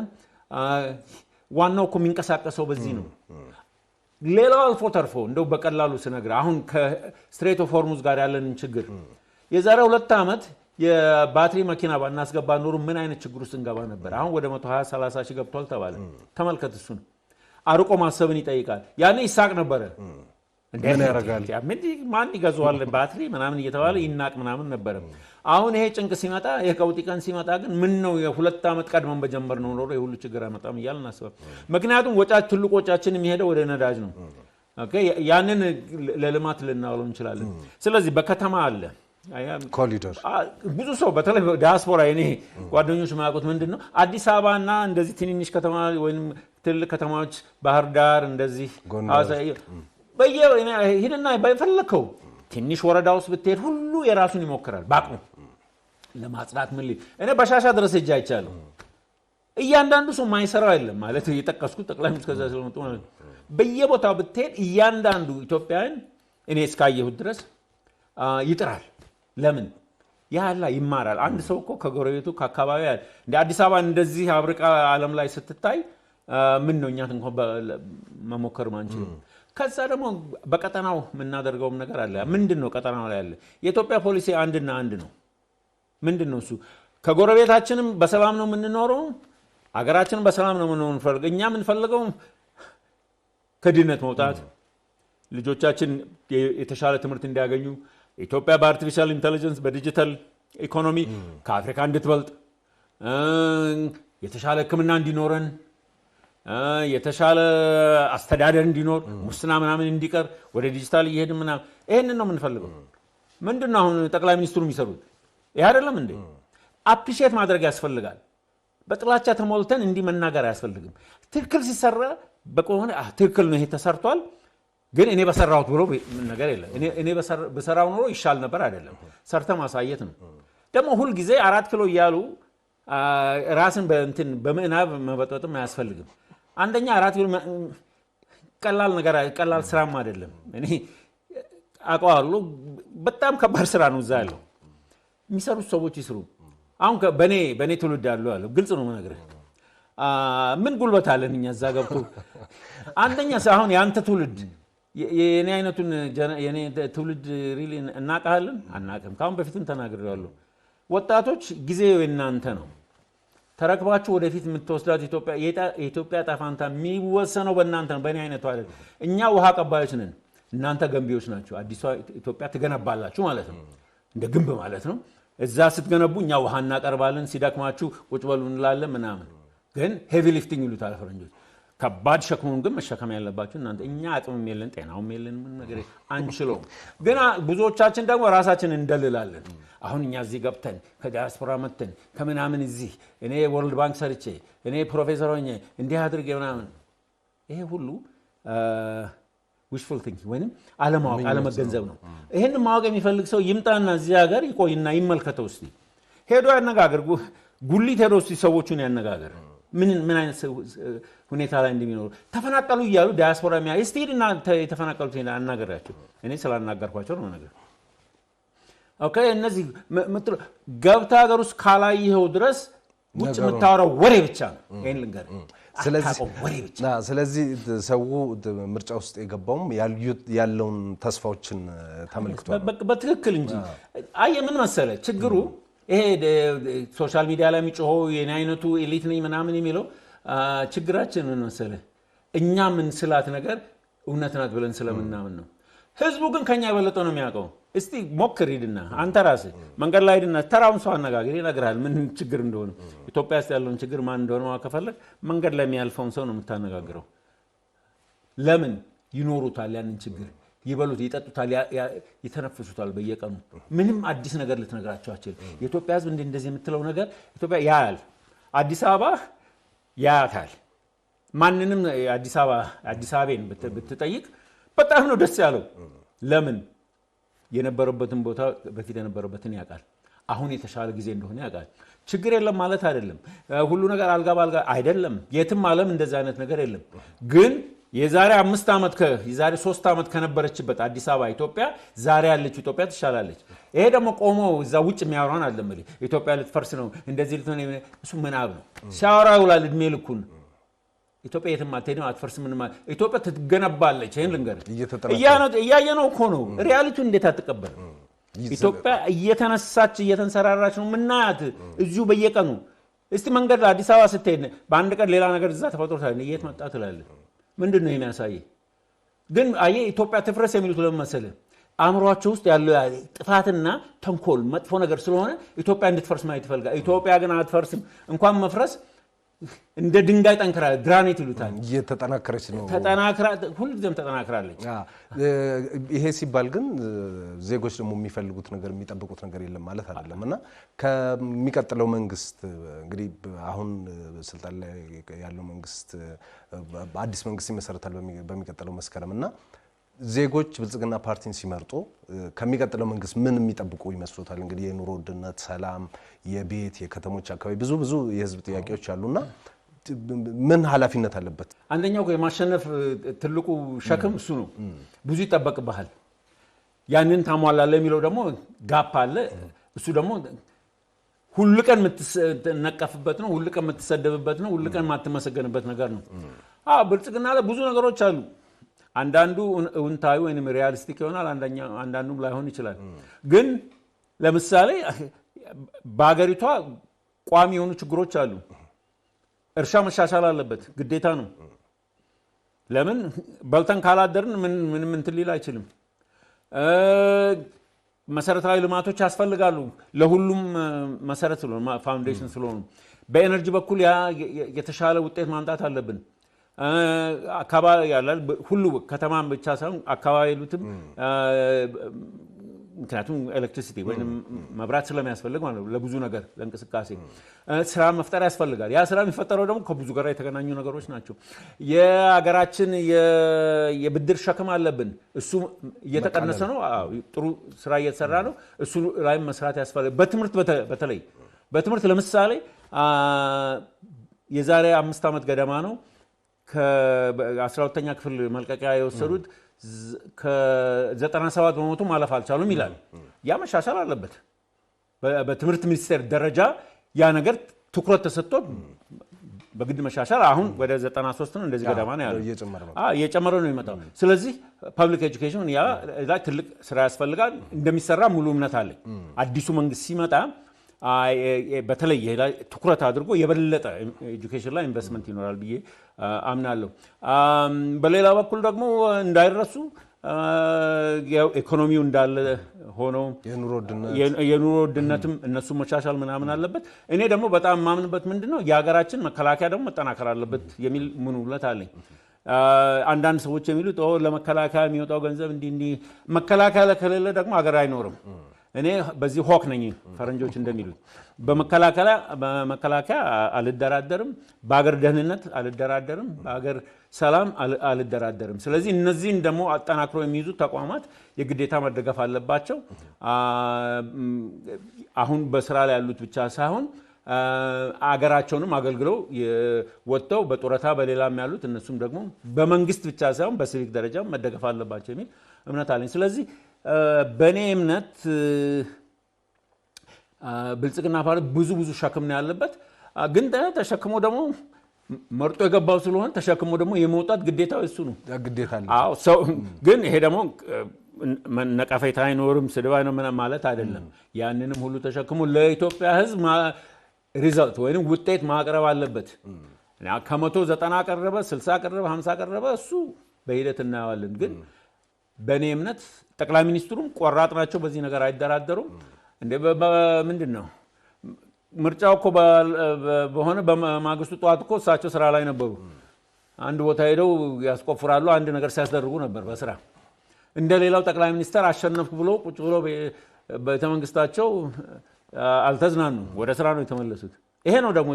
ዋናው እኮ የሚንቀሳቀሰው በዚህ ነው። ሌላው አልፎ ተርፎ እንደው በቀላሉ ስነግር አሁን ከስትሬት ኦፍ ሆርሙዝ ጋር ያለንን ችግር የዛሬ 2 ዓመት የባትሪ መኪና ባናስገባ ኖሮ ምን አይነት ችግር ውስጥ እንገባ ነበር? አሁን ወደ 120-30 ሺህ ገብቷል ተባለ። ተመልከት፣ እሱን አርቆ ማሰብን ይጠይቃል። ያኔ ይሳቅ ነበረ። ምን ያደርጋል? ማን ይገዛዋል ባትሪ ምናምን እየተባለ ይናቅ ምናምን ነበረ። አሁን ይሄ ጭንቅ ሲመጣ የቀውጢ ቀን ሲመጣ ግን ምን ነው የ2 ዓመት ቀድመን በጀመር ነው ኖሮ የሁሉ ችግር አይመጣም እያልን እናስባለን። ምክንያቱም ትልቁ ወጫችን የሚሄደው ወደ ነዳጅ ነው። ያንን ለልማት ልናውለው እንችላለን። ስለዚህ በከተማ አለ ኮሪደር ብዙ ሰው በተለይ ዲያስፖራ የኔ ጓደኞች ማያውቁት ምንድን ነው አዲስ አበባና እንደዚህ ትንንሽ ከተማ ወይም ትልቅ ከተማዎች ባህር ዳር እንደዚህ ሂድና በፈለከው ትንሽ ወረዳ ውስጥ ብትሄድ ሁሉ የራሱን ይሞክራል በአቅሙ ለማጽዳት። ምን እኔ በሻሻ ድረስ ሄጄ አይቻለሁ። እያንዳንዱ ሰው ማይሰራው የለም ማለት እየጠቀስኩት ጠቅላይ ሚኒስትር ከዛ ስለመጡ ማለት በየቦታው ብትሄድ እያንዳንዱ ኢትዮጵያውያን እኔ እስካየሁት ድረስ ይጥራል። ለምን ያላ ይማራል። አንድ ሰው እኮ ከጎረቤቱ ከአካባቢ እንደ አዲስ አበባ እንደዚህ አብርቃ ዓለም ላይ ስትታይ ምን ነው እኛት እንኳን መሞከር ማንችል። ከዛ ደግሞ በቀጠናው የምናደርገውም ነገር አለ። ምንድነው ቀጠናው ላይ ያለ የኢትዮጵያ ፖሊሲ አንድና አንድ ነው። ምንድነው እሱ? ከጎረቤታችንም በሰላም ነው የምንኖረው፣ አገራችንን በሰላም ነው የምንፈልገው። እኛ የምንፈልገው ከድህነት መውጣት፣ ልጆቻችን የተሻለ ትምህርት እንዲያገኙ፣ ኢትዮጵያ በአርቲፊሻል ኢንተለጀንስ በዲጂታል ኢኮኖሚ ከአፍሪካ እንድትበልጥ፣ የተሻለ ሕክምና እንዲኖረን፣ የተሻለ አስተዳደር እንዲኖር፣ ሙስና ምናምን እንዲቀር፣ ወደ ዲጂታል እየሄድን ምናምን ይሄንን ነው የምንፈልገው። ምንድነው አሁን ጠቅላይ ሚኒስትሩ የሚሰሩት? ይሄ አይደለም እንዴ? አፕሪሺየት ማድረግ ያስፈልጋል። በጥላቻ ተሞልተን እንዲህ መናገር አያስፈልግም። ትክክል ሲሰራ በቆነ ትክክል ነው ይሄ ተሰርቷል ግን እኔ በሰራሁት ብሎ ነገር የለም። እኔ በሰራው ኖሮ ይሻል ነበር አይደለም፣ ሰርተ ማሳየት ነው። ደግሞ ሁል ጊዜ 4 ኪሎ እያሉ ራስን በምዕናብ መበጥበጥም አያስፈልግም። አንደኛ 4 ኪሎ ቀላል ነገር ቀላል ስራም አይደለም። እኔ አውቀዋለሁ፣ በጣም ከባድ ስራ ነው እዛ ያለው። የሚሰሩት ሰዎች ይስሩ። አሁን በኔ ትውልድ ያለው ግልጽ ነው የምነግርህ። ምን ጉልበት አለን እኛ እዛ ገብቶ አንደኛ አሁን ያንተ ትውልድ የኔ አይነቱን የኔ ትውልድ ሪሊ እናቃለን አናቀም። ካሁን በፊትም ተናግሬያለሁ። ወጣቶች ጊዜው እናንተ ነው። ተረክባችሁ ወደፊት የምትወስዳት ኢትዮጵያ ጣፋንታ የሚወሰነው በእናንተ ነው፣ በእኔ አይነቱ አይደለም። እኛ ውሃ ቀባዮች ነን፣ እናንተ ገንቢዎች ናቸው። አዲሷ ኢትዮጵያ ትገነባላችሁ ማለት ነው፣ እንደ ግንብ ማለት ነው። እዛ ስትገነቡ እኛ ውሃ እናቀርባለን፣ ሲደክማችሁ ቁጭ በሉ እንላለን ምናምን። ግን ሄቪ ሊፍቲንግ ይሉታል ፈረንጆች። ከባድ ሸክሙን ግን መሸከም ያለባችሁ እናንተ። እኛ አቅምም የለን ጤናውም የለን ምን ነገር አንችለውም። ግን ብዙዎቻችን ደግሞ ራሳችን እንደልላለን። አሁን እኛ እዚህ ገብተን ከዲያስፖራ መተን ከምናምን እዚህ እኔ ወርልድ ባንክ ሰርቼ እኔ ፕሮፌሰር ሆኜ እንዲህ አድርጌ ምናምን ይሄ ሁሉ ዊሽፉል ቲንኪንግ ወይንም አለማወቅ አለመገንዘብ ነው። ይሄን ማወቅ የሚፈልግ ሰው ይምጣና እዚህ ሀገር ይቆይና ይመልከተው። እስቲ ሄዶ ያነጋገር፣ ጉሊት ሄዶ እስቲ ሰዎቹን ያነጋገር ምን አይነት ሁኔታ ላይ እንደሚኖሩ። ተፈናቀሉ እያሉ ዲያስፖራ እስቲ ሄድና የተፈናቀሉት አናገራቸው። እኔ ስላናገርኳቸው ነው ነገር። ኦኬ እነዚህ ገብታ ሀገር ውስጥ ካላየኸው ድረስ ውጭ የምታወራው ወሬ ብቻ ነው። ይሄን ልንገርህ። ስለዚህ ሰው ምርጫ ውስጥ የገባውም ያለውን ተስፋዎችን ተመልክቷል በትክክል እንጂ አየህ ምን መሰለህ ችግሩ ይሄ ሶሻል ሚዲያ ላይ የሚጮኸው የኔ አይነቱ ኤሊት ነኝ ምናምን የሚለው ችግራችን ምን መሰለህ እኛ ምን ስላት ነገር እውነት ናት ብለን ስለምናምን ነው። ህዝቡ ግን ከኛ የበለጠ ነው የሚያውቀው። እስቲ ሞክር ሂድና አንተ ራስህ መንገድ ላይ ሂድና ተራውን ሰው አነጋገር ይነግራል ምን ችግር እንደሆነ። ኢትዮጵያ ውስጥ ያለውን ችግር ማን እንደሆነ ማወቅ ከፈለግ መንገድ ላይ የሚያልፈውን ሰው ነው የምታነጋግረው። ለምን ይኖሩታል ያንን ችግር። ይበሉት ይጠጡታል ይተነፍሱታል በየቀኑ ምንም አዲስ ነገር ልትነግራቸው አትችልም የኢትዮጵያ ህዝብ እንደዚህ የምትለው ነገር ኢትዮጵያ ያያል አዲስ አበባ ያያታል ማንንም አዲስ አበባን ብትጠይቅ በጣም ነው ደስ ያለው ለምን የነበረበትን ቦታ በፊት የነበረበትን ያውቃል አሁን የተሻለ ጊዜ እንደሆነ ያውቃል ችግር የለም ማለት አይደለም ሁሉ ነገር አልጋ ባልጋ አይደለም የትም ዓለም እንደዛ አይነት ነገር የለም ግን የዛሬ 5 ዓመት የዛሬ 3 ዓመት ከነበረችበት አዲስ አበባ ኢትዮጵያ ዛሬ ያለችው ኢትዮጵያ ትሻላለች ይሄ ደግሞ ቆሞ እዛ ውጭ የሚያወራን አይደለም ኢትዮጵያ ልትፈርስ ነው እንደዚህ ልትሆን እሱ ምናብ ነው ሲያወራ ይውላል እድሜ ልኩን ኢትዮጵያ የትም አትሄድም አትፈርስም ምን ማለት ኢትዮጵያ ትገነባለች ይሄን ልንገር እያየነው እኮ ነው ሪያሊቲው እንዴት አትቀበልም ኢትዮጵያ እየተነሳች እየተንሰራራች ነው ምናያት እዚሁ በየቀኑ እስቲ መንገድ አዲስ አበባ ስትሄድ በአንድ ቀን ሌላ ነገር እዛ ተፈጥሮታል የት መጣ ትላለህ ምንድነው የሚያሳየው ግን አየ ኢትዮጵያ ትፍረስ የሚሉት ለምን መሰለህ አእምሮአቸው ውስጥ ያለው ጥፋትና ተንኮል መጥፎ ነገር ስለሆነ ኢትዮጵያ እንድትፈርስ ማየት ይፈልጋል ኢትዮጵያ ግን አትፈርስም እንኳን መፍረስ እንደ ድንጋይ ጠንክራ ግራኒት ይሉታል እየተጠናከረች ነው ሁልጊዜም ተጠናክራለች ይሄ ሲባል ግን ዜጎች ደግሞ የሚፈልጉት ነገር የሚጠብቁት ነገር የለም ማለት አይደለም እና ከሚቀጥለው መንግስት እንግዲህ አሁን ስልጣን ላይ ያለው መንግስት አዲስ መንግስት ይመሰረታል በሚቀጥለው መስከረም እና ዜጎች ብልጽግና ፓርቲን ሲመርጡ ከሚቀጥለው መንግስት ምን የሚጠብቁ ይመስሉታል እንግዲህ የኑሮ ውድነት ሰላም የቤት የከተሞች አካባቢ ብዙ የህዝብ ጥያቄዎች አሉና ምን ኃላፊነት አለበት አንደኛው የማሸነፍ ትልቁ ሸክም እሱ ነው ብዙ ይጠበቅብሃል ያንን ታሟላለህ የሚለው ደግሞ ጋፕ አለ እሱ ደግሞ ሁሉ ቀን የምትነቀፍበት ነው ሁሉ ቀን የምትሰደብበት ነው ሁሉ ቀን የማትመሰገንበት ነገር ነው ብልጽግና ላይ ብዙ ነገሮች አሉ አንዳንዱ እውነታዊ ወይንም ሪያሊስቲክ ይሆናል አንዳንዱም ላይሆን ይችላል ግን ለምሳሌ በአገሪቷ ቋሚ የሆኑ ችግሮች አሉ እርሻ መሻሻል አለበት ግዴታ ነው ለምን በልተን ካላደርን ምንም እንትን ሊል አይችልም መሰረታዊ ልማቶች ያስፈልጋሉ ለሁሉም መሰረት ስለሆነ ፋውንዴሽን ስለሆነ በኤነርጂ በኩል የተሻለ ውጤት ማምጣት አለብን አካባቢ ያላል ሁሉ ከተማን ብቻ ሳይሆን አካባቢ ያሉትም ምክንያቱም ኤሌክትሪሲቲ ወይንም መብራት ስለሚያስፈልግ ማለት ነው ለብዙ ነገር ለእንቅስቃሴ ስራ መፍጠር ያስፈልጋል ያ ስራ የሚፈጠረው ደግሞ ከብዙ ጋር የተገናኙ ነገሮች ናቸው የሀገራችን የብድር ሸክም አለብን እሱ እየተቀነሰ ነው ጥሩ ስራ እየተሰራ ነው እሱ ላይ መስራት ያስፈልጋል በትምህርት በተለይ በትምህርት ለምሳሌ የዛሬ 5 ዓመት ገደማ ነው ከ12ኛ ክፍል መልቀቂያ የወሰዱት ከ97 በመቶ ማለፍ አልቻሉም ይላል ያ መሻሻል አለበት በትምህርት ሚኒስቴር ደረጃ ያ ነገር ትኩረት ተሰጥቶ በግድ መሻሻል አሁን ወደ 93 ነው እንደዚህ ገደማ ነው ያለው እየጨመረ ነው የሚመጣው ስለዚህ ፐብሊክ ኤጁኬሽን ያ ላይ ትልቅ ስራ ያስፈልጋል እንደሚሰራ ሙሉ እምነት አለኝ አዲሱ መንግስት ሲመጣ በተለይ ላይ ትኩረት አድርጎ የበለጠ ኤጁኬሽን ላይ ኢንቨስትመንት ይኖራል ብዬ አምናለሁ በሌላ በኩል ደግሞ እንዳይረሱ ኢኮኖሚው እንዳለ ሆኖ የኑሮ ውድነትም እነሱ መሻሻል ምናምን አለበት እኔ ደግሞ በጣም ማምንበት ምንድነው የሀገራችን መከላከያ ደግሞ መጠናከር አለበት የሚል ምኑለት አለኝ አንዳንድ ሰዎች የሚሉት ለመከላከያ የሚወጣው ገንዘብ እንዲህ መከላከያ ከሌለ ደግሞ ሀገር አይኖርም እኔ በዚህ ሆክ ነኝ ፈረንጆች እንደሚሉት በመከላከያ አልደራደርም በአገር ደህንነት አልደራደርም በአገር ሰላም አልደራደርም ስለዚህ እነዚህን ደግሞ አጠናክሮ የሚይዙ ተቋማት የግዴታ መደገፍ አለባቸው አሁን በስራ ላይ ያሉት ብቻ ሳይሆን አገራቸውንም አገልግለው ወጥተው በጡረታ በሌላም ያሉት እነሱም ደግሞ በመንግስት ብቻ ሳይሆን በሲቪክ ደረጃ መደገፍ አለባቸው የሚል እምነት አለኝ ስለዚህ በኔ እምነት ብልጽግና ፓርቲ ብዙ ሸክም ነው ያለበት ግን ተሸክሞ ደግሞ መርጦ የገባው ስለሆነ ተሸክሞ ደግሞ የመውጣት ግዴታው እሱ ነው ግዴታ አለ ሰው ግን ይሄ ደግሞ ነቀፌታ አይኖርም ስድብ አይኖርም ማለት አይደለም ያንንም ሁሉ ተሸክሞ ለኢትዮጵያ ህዝብ ሪዛልት ወይንም ውጤት ማቅረብ አለበት ከ190 ቀረበ 60 ቀረበ 50 ቀረበ እሱ በሂደት እናያለን ግን በኔ እምነት ጠቅላይ ሚኒስትሩም ቆራጥ ናቸው በዚህ ነገር አይደራደሩም እንደ ምንድነው ምርጫው እኮ በሆነ በማግስቱ ጧት እኮ እሳቸው ስራ ላይ ነበሩ አንድ ቦታ ሄደው ያስቆፍራሉ አንድ ነገር ሲያስደርጉ ነበር በስራ እንደሌላው ጠቅላይ ሚኒስተር አሸነፍኩ ብሎ ቁጭ ብሎ በተመንግስታቸው አልተዝናኑ ወደ ስራ ነው የተመለሱት። ይሄ ነው ደግሞ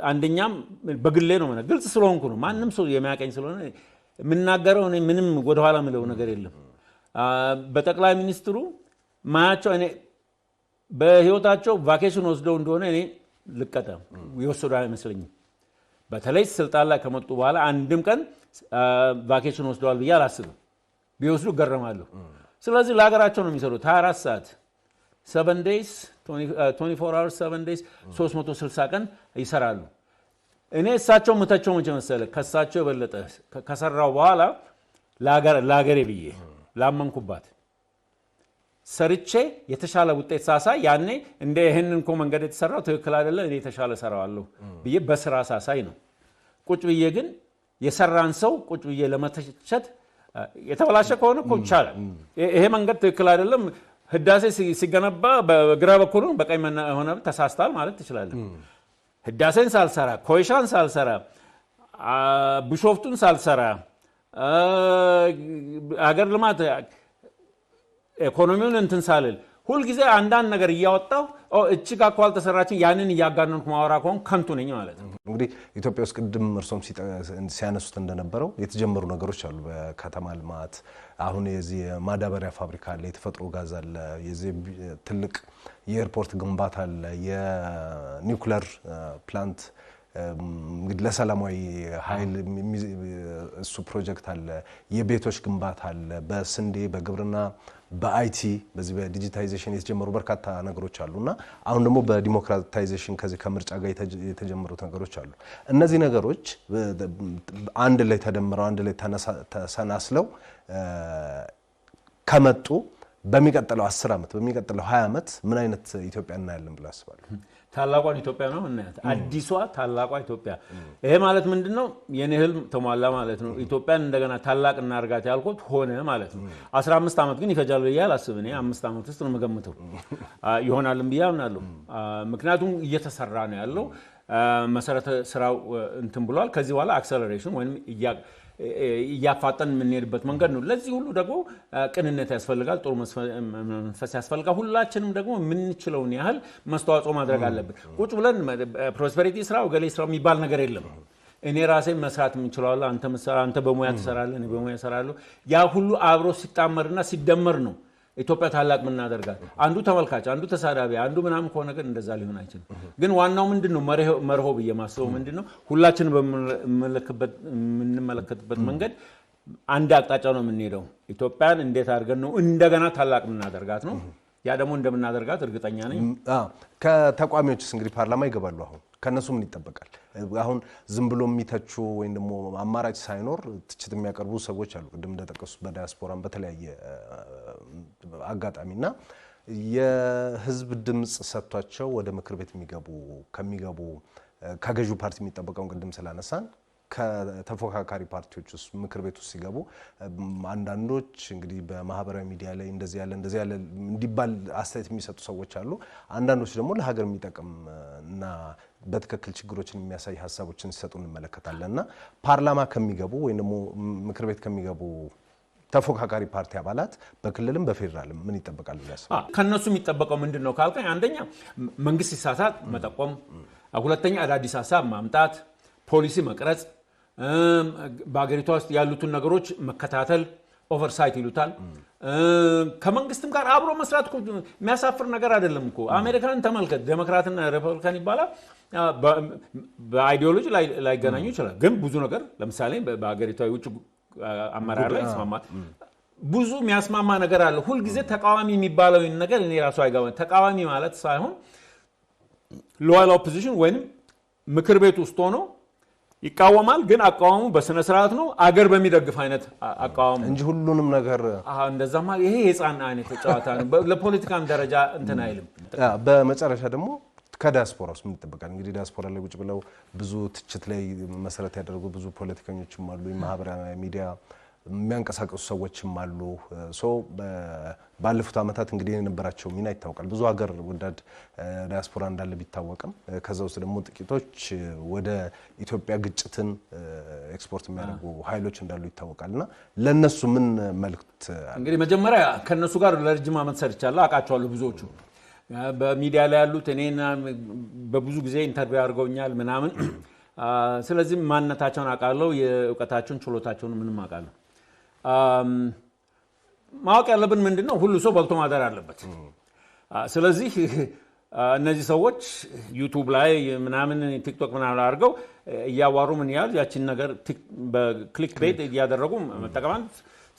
አንደኛም በግሌ ነው ማለት ግልጽ ስለሆንኩ ነው። ማንም ሰው የሚያቀኝ ስለሆነ የምናገረው እኔ ምንም ወደ ኋላ ምለው ነገር የለም። በጠቅላይ ሚኒስትሩ ማያቸው እኔ በህይወታቸው ቫኬሽን ወስደው እንደሆነ እኔ ልቀጣ ይወሰዱ አይመስለኝም። በተለይ ስልጣን ላይ ከመጡ በኋላ አንድም ቀን ቫኬሽን ወስደዋል ብዬ አላስብም። ቢወስዱ ገረማለሁ። ስለዚህ ለሀገራቸው ነው የሚሰሩት 24 ሰዓት 7 days 24 hours 7 days 360 ቀን ይሰራሉ። እኔ እሳቸው ምታቸው መቼ መሰለ ከሳቸው የበለጠ ከሰራው በኋላ ለሀገሬ ብዬ ላመንኩባት ሰርቼ የተሻለ ውጤት ሳሳይ ያኔ እንደ ይሄንን እኮ መንገድ የተሰራው ትክክል አይደለ እኔ የተሻለ ሰራዋለሁ ብዬ በስራ ሳሳይ ነው። ቁጭ ብዬ ግን የሰራን ሰው ቁጭ ብዬ ለመተቸት የተበላሸ ከሆነ እኮ ይቻላል። ይሄ መንገድ ትክክል አይደለም ህዳሴ ሲገነባ በግራ በኩል በቀኝ ሆነ ተሳስታል ማለት ትችላለህ። ህዳሴን ሳልሰራ ኮይሻን ሳልሰራ ቢሾፍቱን ሳልሰራ አገር ልማት ኢኮኖሚውን እንትን ሳልል ሁሉ ጊዜ አንዳንድ ነገር እያወጣው እቺ ጋር እኮ አልተሰራችም ያንን እያጋነንኩ ማወራ ከሆነ ከንቱ ነኝ ማለት ነው። እንግዲህ ኢትዮጵያ ውስጥ ቅድም እርሶም ሲያነሱት እንደነበረው የተጀመሩ ነገሮች አሉ። በከተማ ልማት አሁን የዚህ ማዳበሪያ ፋብሪካ አለ፣ የተፈጥሮ ጋዝ አለ፣ የዚህ ትልቅ የኤርፖርት ግንባታ አለ፣ የኒውክሌር ፕላንት እንግዲህ ለሰላማዊ ኃይል እሱ ፕሮጀክት አለ፣ የቤቶች ግንባታ አለ፣ በስንዴ በግብርና በአይቲ በዚህ በዲጂታይዜሽን የተጀመሩ በርካታ ነገሮች አሉና አሁን ደግሞ በዲሞክራታይዜሽን ከዚህ ከምርጫ ጋር የተጀመሩት ነገሮች አሉ። እነዚህ ነገሮች አንድ ላይ ተደምረው አንድ ላይ ተሰናስለው ከመጡ በሚቀጥለው 10 ዓመት በሚቀጥለው 20 ዓመት ምን አይነት ኢትዮጵያ እናያለን ብለው ያስባሉ? ታላቋን ኢትዮጵያ ነው እናያት። አዲሷ ታላቋ ኢትዮጵያ። ይሄ ማለት ምንድነው? የኔ ህልም ተሟላ ማለት ነው። ኢትዮጵያን እንደገና ታላቅ እናርጋት ያልኩት ሆነ ማለት ነው። 15 ዓመት ግን ይፈጃል ብዬ አላስብም። እኔ 5 ዓመት ውስጥ ነው የምገምተው ይሆናልም ብዬ አምናለሁ። ምክንያቱም እየተሰራ ነው ያለው መሰረተ ስራው እንትን ብሏል። ከዚህ በኋላ አክሰለሬሽን ወይንም እያፋጠን የምንሄድበት መንገድ ነው። ለዚህ ሁሉ ደግሞ ቅንነት ያስፈልጋል፣ ጥሩ መንፈስ ያስፈልጋል። ሁላችንም ደግሞ የምንችለውን ያህል መስተዋጽኦ ማድረግ አለብን። ቁጭ ብለን ፕሮስፐሪቲ ስራ ወገሌ ስራ የሚባል ነገር የለም። እኔ ራሴ መስራት የምንችለው አንተ በሙያ ትሰራለህ፣ እኔ በሙያ እሰራለሁ። ያ ሁሉ አብሮ ሲጣመርና ሲደመር ነው ኢትዮጵያ ታላቅ ምናደርጋት። አንዱ ተመልካች፣ አንዱ ተሳዳቢ፣ አንዱ ምናምን ከሆነ ግን እንደዛ ሊሆን አይችልም። ግን ዋናው ምንድነው መርሆ ብዬ ማስበው ምንድነው ሁላችንም በምንመለከትበት መንገድ አንድ አቅጣጫ ነው የምንሄደው። ኢትዮጵያን እንዴት አድርገን ነው እንደገና ታላቅ ምናደርጋት ነው። ያ ደግሞ እንደምናደርጋት እርግጠኛ ነኝ። ከተቋሚዎችስ እንግዲህ ፓርላማ ይገባሉ። አሁን ከነሱ ምን ይጠበቃል? አሁን ዝም ብሎ የሚተቹ ወይም ደግሞ አማራጭ ሳይኖር ትችት የሚያቀርቡ ሰዎች አሉ። ቅድም እንደጠቀሱት በዳያስፖራም በተለያየ አጋጣሚና የህዝብ ድምጽ ሰጥቷቸው ወደ ምክር ቤት ከሚገቡ ከገዢው ፓርቲ የሚጠበቀውን ቅድም ስላነሳን ከተፎካካሪ ፓርቲዎች ውስጥ ምክር ቤት ውስጥ ሲገቡ አንዳንዶች እንግዲህ በማህበራዊ ሚዲያ ላይ እንደዚህ ያለ እንዲባል አስተያየት የሚሰጡ ሰዎች አሉ። አንዳንዶች ደግሞ ለሀገር የሚጠቅም እና በትክክል ችግሮችን የሚያሳይ ሀሳቦችን ሲሰጡ እንመለከታለንና ፓርላማ ከሚገቡ ወይም ደግሞ ምክር ቤት ከሚገቡ ተፎካካሪ ፓርቲ አባላት በክልልም በፌደራልም ምን ይጠበቃል ያስባል? ከነሱ የሚጠበቀው ምንድነው ካልከኝ፣ አንደኛ መንግስት ሲሳሳት መጠቆም፣ ሁለተኛ አዳዲስ ሀሳብ ማምጣት፣ ፖሊሲ መቅረጽ፣ በአገሪቷ ውስጥ ያሉትን ነገሮች መከታተል፣ ኦቨርሳይት ይሉታል። ከመንግስትም ጋር አብሮ መስራት እኮ የሚያሳፍር ነገር አይደለም እኮ። አሜሪካን ተመልከት፣ ዴሞክራትና ሪፐብሊካን ይባላል። በአይዲዮሎጂ ላይገናኙ ይችላል፣ ግን ብዙ ነገር ለምሳሌ በአገሪቷ የውጭ አመራር ላይ ይስማማል። ብዙ የሚያስማማ ነገር አለ። ሁልጊዜ ተቃዋሚ የሚባለው ነገር እኔ ራሱ አይገባም። ተቃዋሚ ማለት ሳይሆን ሎያል ኦፖዚሽን ወይንም ምክር ቤት ውስጥ ሆኖ ይቃወማል፣ ግን አቃዋሙ በስነ ስርዓት ነው፣ አገር በሚደግፍ አይነት አቃዋሙ እንጂ ሁሉንም ነገር እንደዛማ ይሄ የህፃን አይነት ጨዋታ ነው። ለፖለቲካም ደረጃ እንትን አይልም። በመጨረሻ ደግሞ ከዲያስፖራ ውስጥ ምን ይጠበቃል? እንግዲህ ዲያስፖራ ላይ ቁጭ ብለው ብዙ ትችት ላይ መሰረት ያደረጉ ብዙ ፖለቲከኞችም አሉ። የማህበራዊ ሚዲያ የሚያንቀሳቀሱ ሰዎችም አሉ ባለፉት አመታት እንግዲህ የነበራቸው ሚና ይታወቃል ብዙ ሀገር ወዳድ ዲያስፖራ እንዳለ ቢታወቅም ከዛ ውስጥ ደግሞ ጥቂቶች ወደ ኢትዮጵያ ግጭትን ኤክስፖርት የሚያደርጉ ኃይሎች እንዳሉ ይታወቃልና ለነሱ ምን መልእክት እንግዲህ መጀመሪያ ከነሱ ጋር ለረጅም አመት ሰርቻለሁ አቃቸዋለሁ ብዙዎቹ በሚዲያ ላይ ያሉት እኔና በብዙ ጊዜ ኢንተርቪው አድርገውኛል ምናምን ስለዚህ ማንነታቸውን አቃለው የእውቀታቸውን ችሎታቸውን ምንም አቃለው ማወቅ ያለብን ምንድነው ሁሉ ሰው በልቶ ማደር አለበት ስለዚህ እነዚህ ሰዎች ዩቲዩብ ላይ ምናምን ቲክቶክ ምናምን አድርገው ያዋሩ ምን ያህል ያቺን ነገር በክሊክ ቤት ያደረጉ መጠቀማን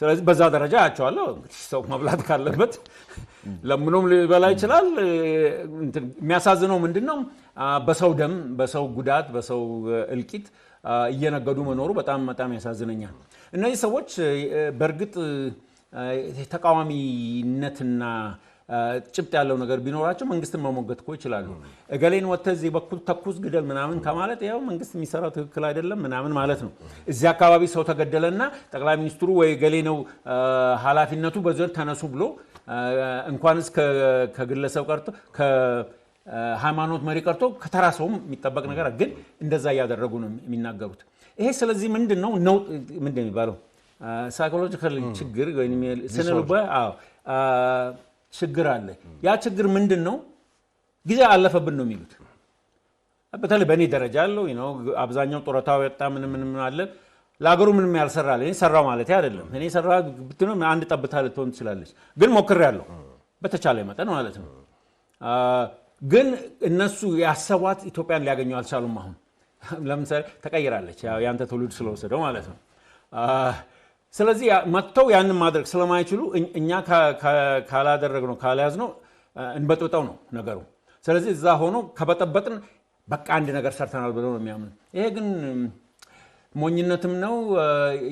ስለዚህ በዛ ደረጃ ያቻዋለሁ ሰው መብላት ካለበት ለምንም ሊበላ ይችላል የሚያሳዝነው ምንድነው በሰው ደም በሰው ጉዳት በሰው እልቂት እየነገዱ መኖሩ በጣም ያሳዝነኛል እነዚህ ሰዎች በርግጥ ተቃዋሚነትና ጭብጥ ያለው ነገር ቢኖራቸው መንግስትን መሞገት እኮ ይችላሉ እገሌን ወተዚ በኩል ተኩስ ግደል ምናምን ከማለት ያው መንግስት የሚሰራው ትክክል አይደለም ምናምን ማለት ነው እዚህ አካባቢ ሰው ተገደለና ጠቅላይ ሚኒስትሩ ወይ ገሌ ነው ኃላፊነቱ በዘር ተነሱ ብሎ እንኳንስ ከግለሰብ ቀርቶ ከሃይማኖት መሪ ቀርቶ ከተራሰውም የሚጠበቅ ነገር ግን እንደዛ ያደረጉ ነው የሚናገሩት ይሄ ስለዚህ ምንድነው ምንድነው የሚባለው ሳይኮሎጂካል ችግር ወይ ስነልቦ ችግር አለ ያ ችግር ምንድነው ጊዜ አለፈብን ነው የሚሉት በተለይ በእኔ ደረጃ አለው አብዛኛው ጦረታው ወጣ ምንም አለ ለሀገሩ ምንም ያልሰራል እኔ ሰራው ማለት አይደለም እኔ ሰራ ብትነው አንድ ጠብታ ልትሆን ትችላለች ግን ሞክሬያለሁ በተቻለ መጠን ማለት ነው ግን እነሱ ያሰዋት ኢትዮጵያን ሊያገኙ አልቻሉም አሁን ለምሳሌ ተቀይራለች ያንተ ትውልድ ስለወሰደው ማለት ነው ስለዚህ መጥተው ያንን ማድረግ ስለማይችሉ እኛ ካላደረግነው ካልያዝነው እንበጥብጠው ነው ነገሩ ስለዚህ እዛ ሆኖ ከበጠበጥን በቃ አንድ ነገር ሰርተናል ብለው ነው የሚያምኑ ይሄ ግን ሞኝነትም ነው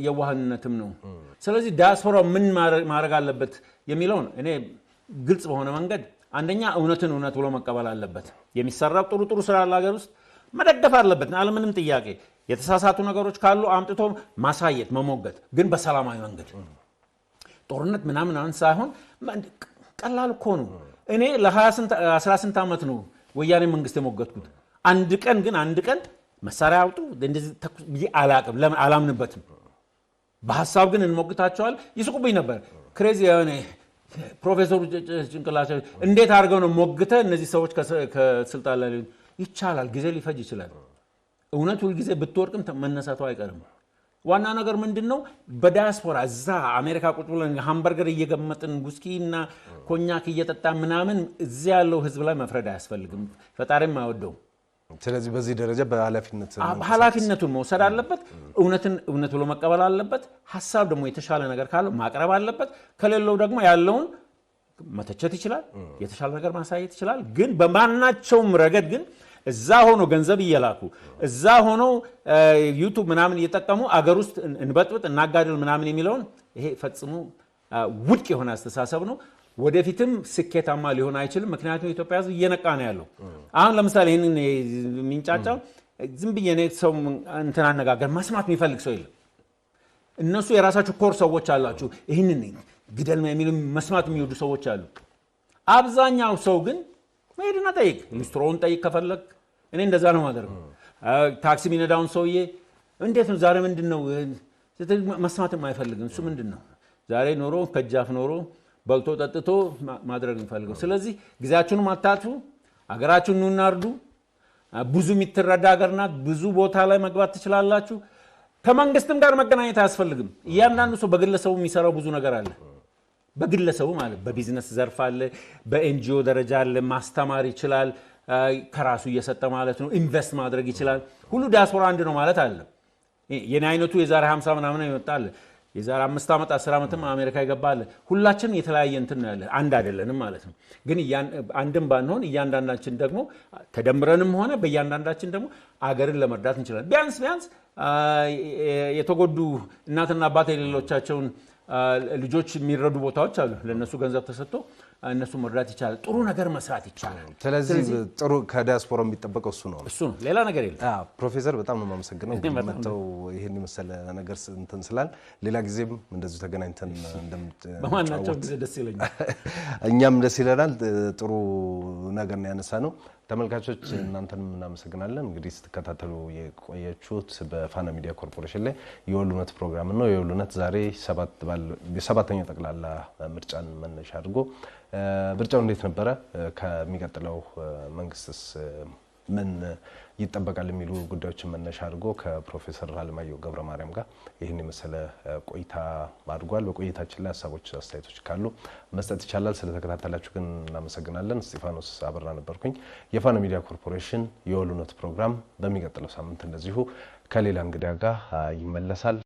የዋህነትም ነው ስለዚህ ዲያስፖራ ምን ማድረግ አለበት የሚለው እኔ ግልጽ በሆነ መንገድ አንደኛ እውነትን እውነት ብሎ መቀበል አለበት የሚሰራው ጥሩ ስራ ሀገር ውስጥ መደገፍ አለበት አለምንም ጥያቄ የተሳሳቱ ነገሮች ካሉ አምጥቶ ማሳየት መሞገት ግን በሰላማዊ መንገድ ጦርነት ምናምን ሳይሆን ቀላል እኮ ነው እኔ ለ18 አመት ነው ወያኔ መንግስት የሞገትኩት አንድ ቀን መሳሪያ አውጡ እንደዚህ አላቅም ለምን አላምንበትም በሐሳብ ግን እንሞግታቸዋል ይስቁብኝ ነበር ክሬዚ የሆነ ፕሮፌሰሩ ጭንቅላቸው እንዴት አድርገው ነው ሞግተ እነዚህ ሰዎች ከስልጣን ላይ ይቻላል ጊዜ ሊፈጅ ይችላል እውነት ሁሉ ጊዜ ብትወርቅም መነሳቱ አይቀርም ዋና ነገር ምንድነው በዲያስፖራ እዛ አሜሪካ ቁጭ ብለን ሃምበርገር እየገመጥን ጉስኪና ኮኛክ እየጠጣ ምናምን እዚያ ያለው ህዝብ ላይ መፍረድ አያስፈልግም ፈጣሪም አይወደው ስለዚህ በዚህ ደረጃ በኃላፊነቱን መውሰድ አለበት እውነት ብሎ መቀበል አለበት ሐሳብ ደግሞ የተሻለ ነገር ካለው ማቅረብ አለበት ከሌለው ደግሞ ያለውን መተቸት ይችላል የተሻለ ነገር ማሳየት ይችላል ግን በማናቸውም ረገድ ግን እዛ ሆኖ ገንዘብ እየላኩ እዛ ሆኖ ዩቲዩብ ምናምን እየተጠቀሙ አገር ውስጥ እንበጥብጥ እናጋድል ምናምን የሚለውን ይሄ ፈጽሞ ውድቅ የሆነ አስተሳሰብ ነው ወደፊትም ስኬታማ ሊሆን አይችልም ምክንያቱም ኢትዮጵያ ህዝብ እየነቃ ነው ያለው አሁን ለምሳሌ ይሄንን ሚንጫጫው ዝም ብዬ ነው ሰው እንትና አነጋገር መስማት የሚፈልግ ሰው የለም እነሱ የራሳቸው ኮር ሰዎች አላችሁ ይሄንን ግደል የሚሉ መስማት የሚወዱ ሰዎች አሉ አብዛኛው ሰው ግን ሄድና ጠይቅ ሊስትሮውን ጠይቅ ከፈለክ እኔ እንደዛ ነው ማደርገው ታክሲ ሚነዳውን ሰውዬ እንዴት ነው ዛሬ ምንድነው መስማት የማይፈልግም እሱ ምንድነው ዛሬ ኖሮ ከጃፍ ኖሮ በልቶ ጠጥቶ ማድረግ እንፈልገው ስለዚህ ጊዜያችሁን ማታቱ አገራችሁን ኑናርዱ ብዙ የሚትረዳ ሀገርናት ብዙ ቦታ ላይ መግባት ትችላላችሁ ከመንግስትም ጋር መገናኘት አያስፈልግም እያንዳንዱ ሰው በግለሰቡ የሚሰራው ብዙ ነገር አለ በግለሰቡ ማለት በቢዝነስ ዘርፍ አለ በኤንጂኦ ደረጃ አለ ማስተማር ይችላል ከራሱ እየሰጠ ማለት ነው ኢንቨስት ማድረግ ይችላል ሁሉ ዲያስፖራ አንድ ነው ማለት አለ የኔ አይነቱ የዛሬ 50 ምናምን ይወጣል የዛሬ 5 አመት 10 አመትም አሜሪካ ይገባል ሁላችንም የተለያየ እንትን ነው ያለ አንድ አይደለንም ማለት ነው ግን አንድም ባንሆን እያንዳንዳችን ደግሞ ተደምረንም ሆነ በእያንዳንዳችን ደግሞ አገርን ለመርዳት እንችላለን ቢያንስ የተጎዱ እናትና አባት የሌሎቻቸውን ልጆች የሚረዱ ቦታዎች አሉ ለነሱ ገንዘብ ተሰጥቶ እነሱ መርዳት ይቻላል ጥሩ ነገር መስራት ይቻላል ስለዚህ ጥሩ ከዲያስፖራ የሚጠበቀው እሱ ነው ሌላ ነገር የለም ፕሮፌሰር በጣም ነው የማመሰግነው መጥተው ይሄን መሰለ ነገር እንትን ስላል ሌላ ጊዜም እንደዚህ ተገናኝተን በማናቸው ጊዜ ደስ ይለኛል እኛም ደስ ይለናል ጥሩ ነገር ነው ያነሳነው ተመልካቾች እናንተንም እናመሰግናለን እንግዲህ ስትከታተሉ የቆያችሁት በፋና ሚዲያ ኮርፖሬሽን ላይ የወሉነት ፕሮግራም ነው የወሉነት ዛሬ የሰባተኛው ጠቅላላ ምርጫን መነሻ አድርጎ ምርጫው እንዴት ነበረ ከሚቀጥለው መንግስትስ ምን ይጠበቃል የሚሉ ጉዳዮችን መነሻ አድርጎ ከፕሮፌሰር አለማየሁ ገብረማርያም ጋር ይሄን የመሰለ ቆይታ አድርጓል በቆይታችን ላይ ሀሳቦች አስተያየቶች ካሉ መስጠት ይቻላል ስለተከታተላችሁ ግን እናመሰግናለን እስጢፋኖስ አበራ ነበርኩኝ የፋና ሚዲያ ኮርፖሬሽን የወሉነት ፕሮግራም በሚቀጥለው ሳምንት እንደዚሁ ከሌላ እንግዳ ጋር ይመለሳል